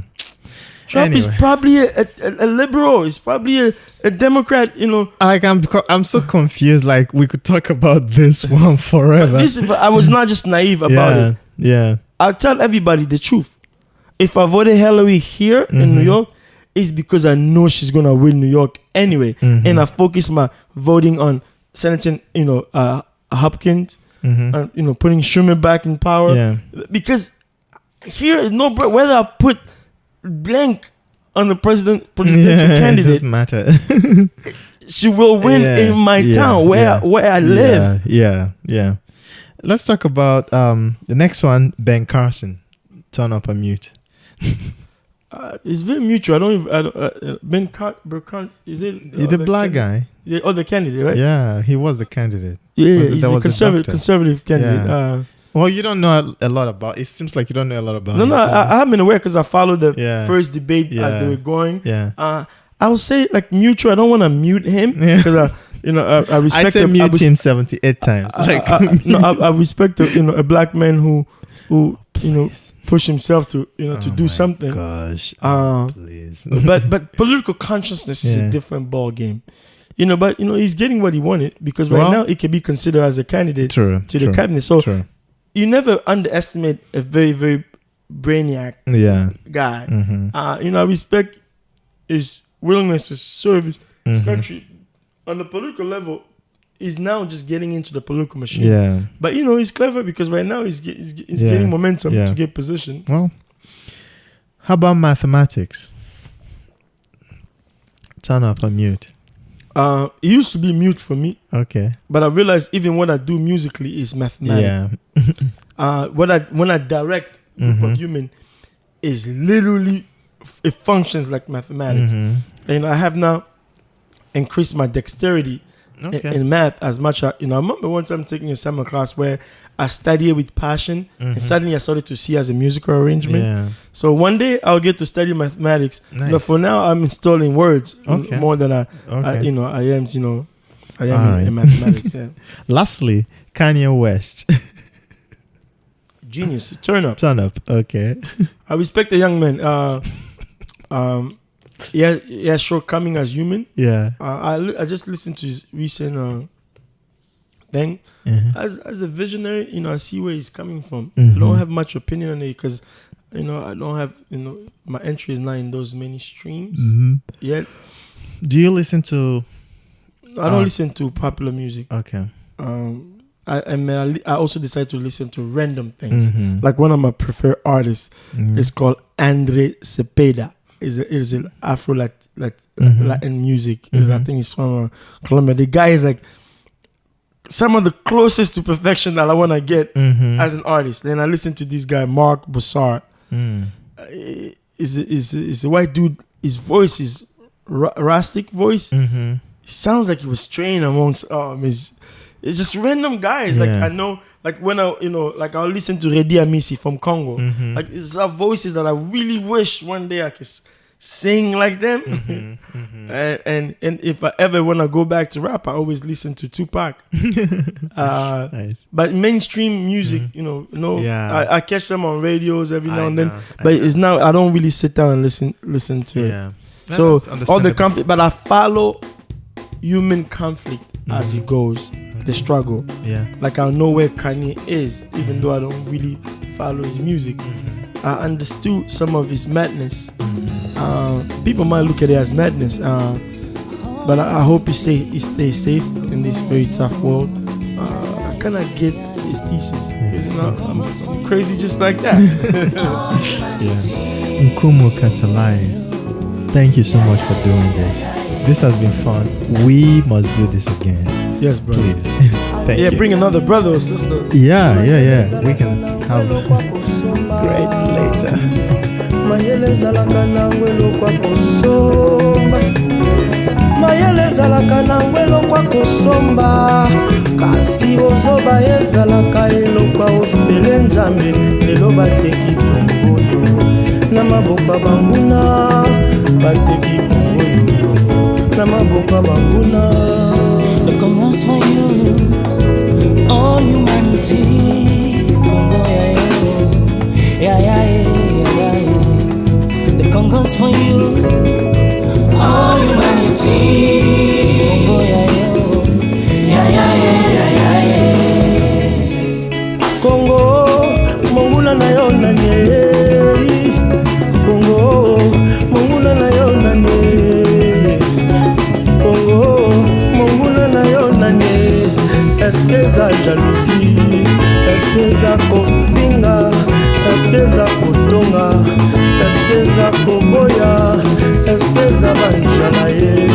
Trump is Anyway. probably a liberal. He's probably a Democrat. You know. Like I'm so confused. Like we could talk about this one forever. But I was not just naive about yeah. it. Yeah. I'll tell everybody the truth. If I voted Hillary here in New Mhm. York, it's because I know she's gonna win New York anyway, Mhm. and I focus my voting on Senator, Hopkins, Mm-hmm. and putting Schumer back in power. Yeah. Because here, whether I put blank on the presidential Yeah, it candidate, doesn't matter. she will win Yeah, in my yeah, town where I live. Yeah. Let's talk about the next one. Ben Carson, turn up and mute. It's very mutual. I don't. Ben Carson, is it The black guy. The other candidate, right? Yeah, he was the candidate. Yeah, Was he's that a was the doctor? conservative candidate. Yeah. Well, you don't know a lot about. It seems like you don't know a lot about. No, him, so- I have been aware because I followed the Yeah. first debate as Yeah. they were going. Yeah. I would say like mutual. I don't want to mute him Yeah. because I respect. I say him. mute him 78 times. I respect a black man who push himself to to do something. Gosh. Uh, Please. but political consciousness is Yeah. a different ball game. But he's getting what he wanted because right Well, now it can be considered as a candidate True. to the cabinet. So True. you never underestimate a very, very brainiac Yeah. guy. Mm-hmm. I respect his willingness to serve his Mhm. country. On the political level, he's now just getting into the political machine. Yeah. But he's clever because right now he's Yeah. getting momentum Yeah. to get position. Well, how about mathematics? Turn up and mute. It used to be mute for me, Okay. but I realized even what I do musically is mathematics. Yeah. When I direct a group Mhm. of human, is literally it functions like mathematics. Mhm. And I have now increased my dexterity Okay. in math as much as I remember one time taking a summer class where I studied with passion and Mhm. suddenly I started to see as a musical arrangement. Yeah. So one day I'll get to study mathematics. Nice. But for now I'm installing words Okay. more than I Okay. am All in right. mathematics. Yeah. Lastly, Kanye West. Genius. Turn up. Turn up. Okay. I respect the young man. He has shortcoming as human. Yeah. I just listened to his recent thing. Mhm. As a visionary, I see where he's coming from. Mhm. I don't have much opinion on it because, I don't have, my entry is not in those many streams Mhm. yet. Do you listen to? I don't listen to popular music. Okay. I also decided to listen to random things. Mhm. Like one of my preferred artists Mhm. is called Andre Cepeda. Is an Afro Mhm. Latin music. Mhm. I think it's from Colombia. The guy is like some of the closest to perfection that I want to get Mhm. as an artist. Then I listen to this guy Mark Bussard. Mm. Is a white dude. His voice is rustic voice. Mhm. It sounds like he was trained amongst it's just random guys. Like Yeah. I know, like when I'll listen to Redi Amisi from Congo. Mhm. Like it's our voices that I really wish one day I could sing like them. And if I ever want to go back to rap, I always listen to Tupac. Nice. But mainstream music, I catch them on radios every now and then. But it's now I don't really sit down and listen to it. So all the conflict, but I follow human conflict as it goes, the struggle. Like I know where Kanye is, even though I don't really follow his music. I understood some of his madness. People might look at it as madness, but I hope he stays safe in this very tough world. I cannot get his thesis. I'm crazy just like that. Nkumu Katalay, thank you so much for doing this. This has been fun. We must do this again. Yes, bro. Please. Thank you. Bring another brother or sister. Yeah. We can have great later. Mayele zalaka nangwelo kwa kosomba. Mayele zalaka nangwelo kwa kosomba. Kasi ozoba ezalaka elo kwa ofele nzambe. Lelo bateki Congo yo. Na maboka banguna. Bateki Congo yo. Na maboka banguna. The Congo's for you. All humanity. Congo yeah. The Congo's for you. All humanity. Congo yeah. Congo, monguna na yo nanye. Congo, monguna na yo nanye. Congo, monguna na yo nanye. Est-ce que ça jalousie? Est-ce que ça kofinga? Est-ce que ça kotonga? Est-ce que ça koboya? Est-ce que ça banjanaye?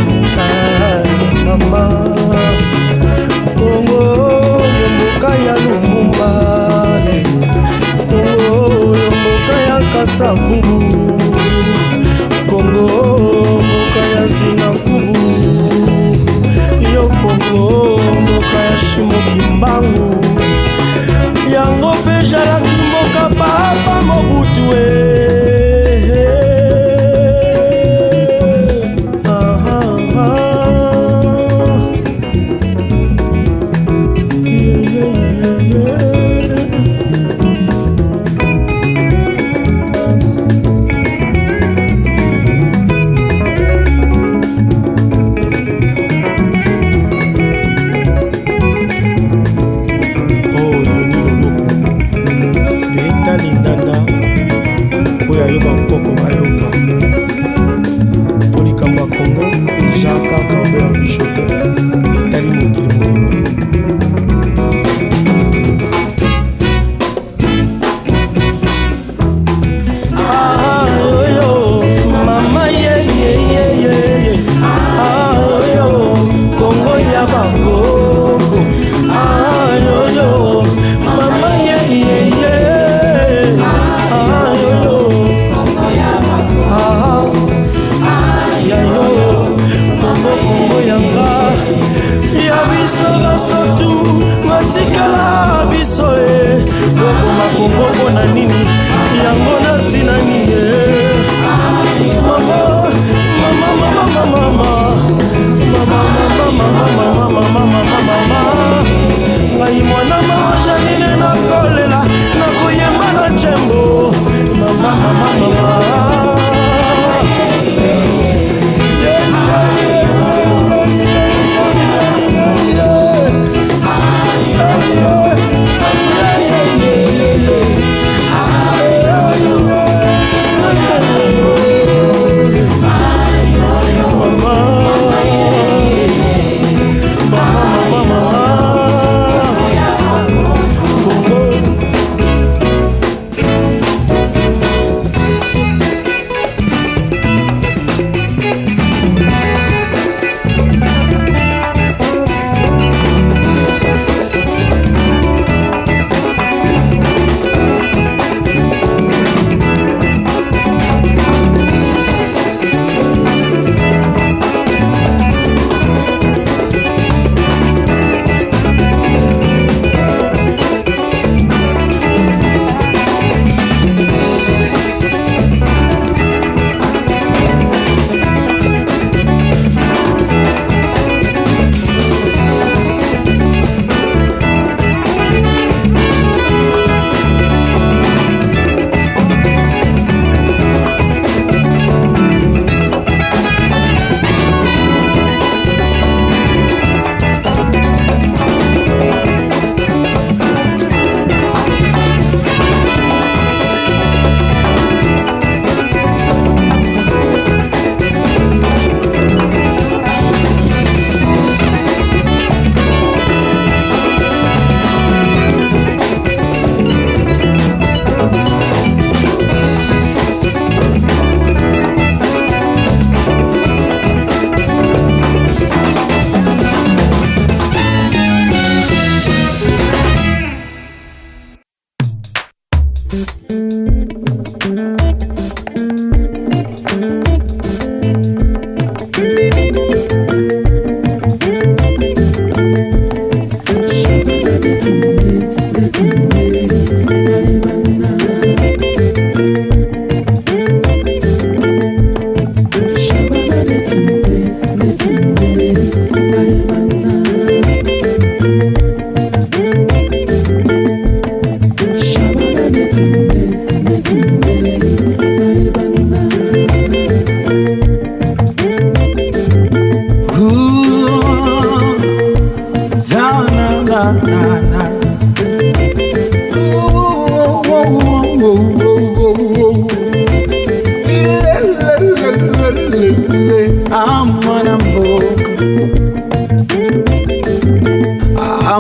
Mama Congo, yomboka ya Lumumba. Congo, yomboka ya Kasavubu. Congo, mboka ya Zinankuvu. Yo Congo, mboka ya Shimokimbangu. Yango pe jalaki mboka papa Mobutu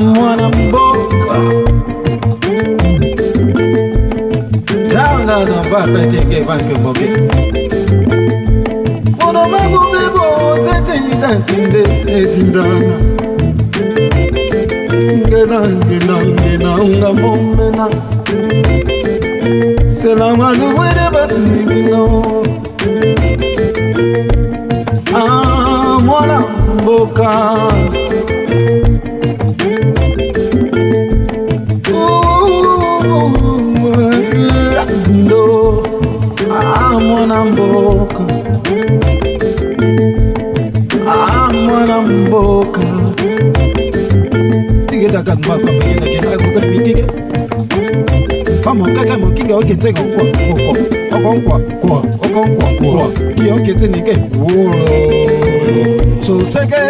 Nwana Mboka. Down on the baba take a bank of bucket. Mono Mambo Bebo, setting that in the Dana. Genanga Momena. Selama the way but me know. Nwana Mboka. Nwana Mboka. Nwana Mboka. Tigeta kan maka begina kina ko kan mikige. Vamos kaka mokinga okete okonkwa. Ki okete nike. So seke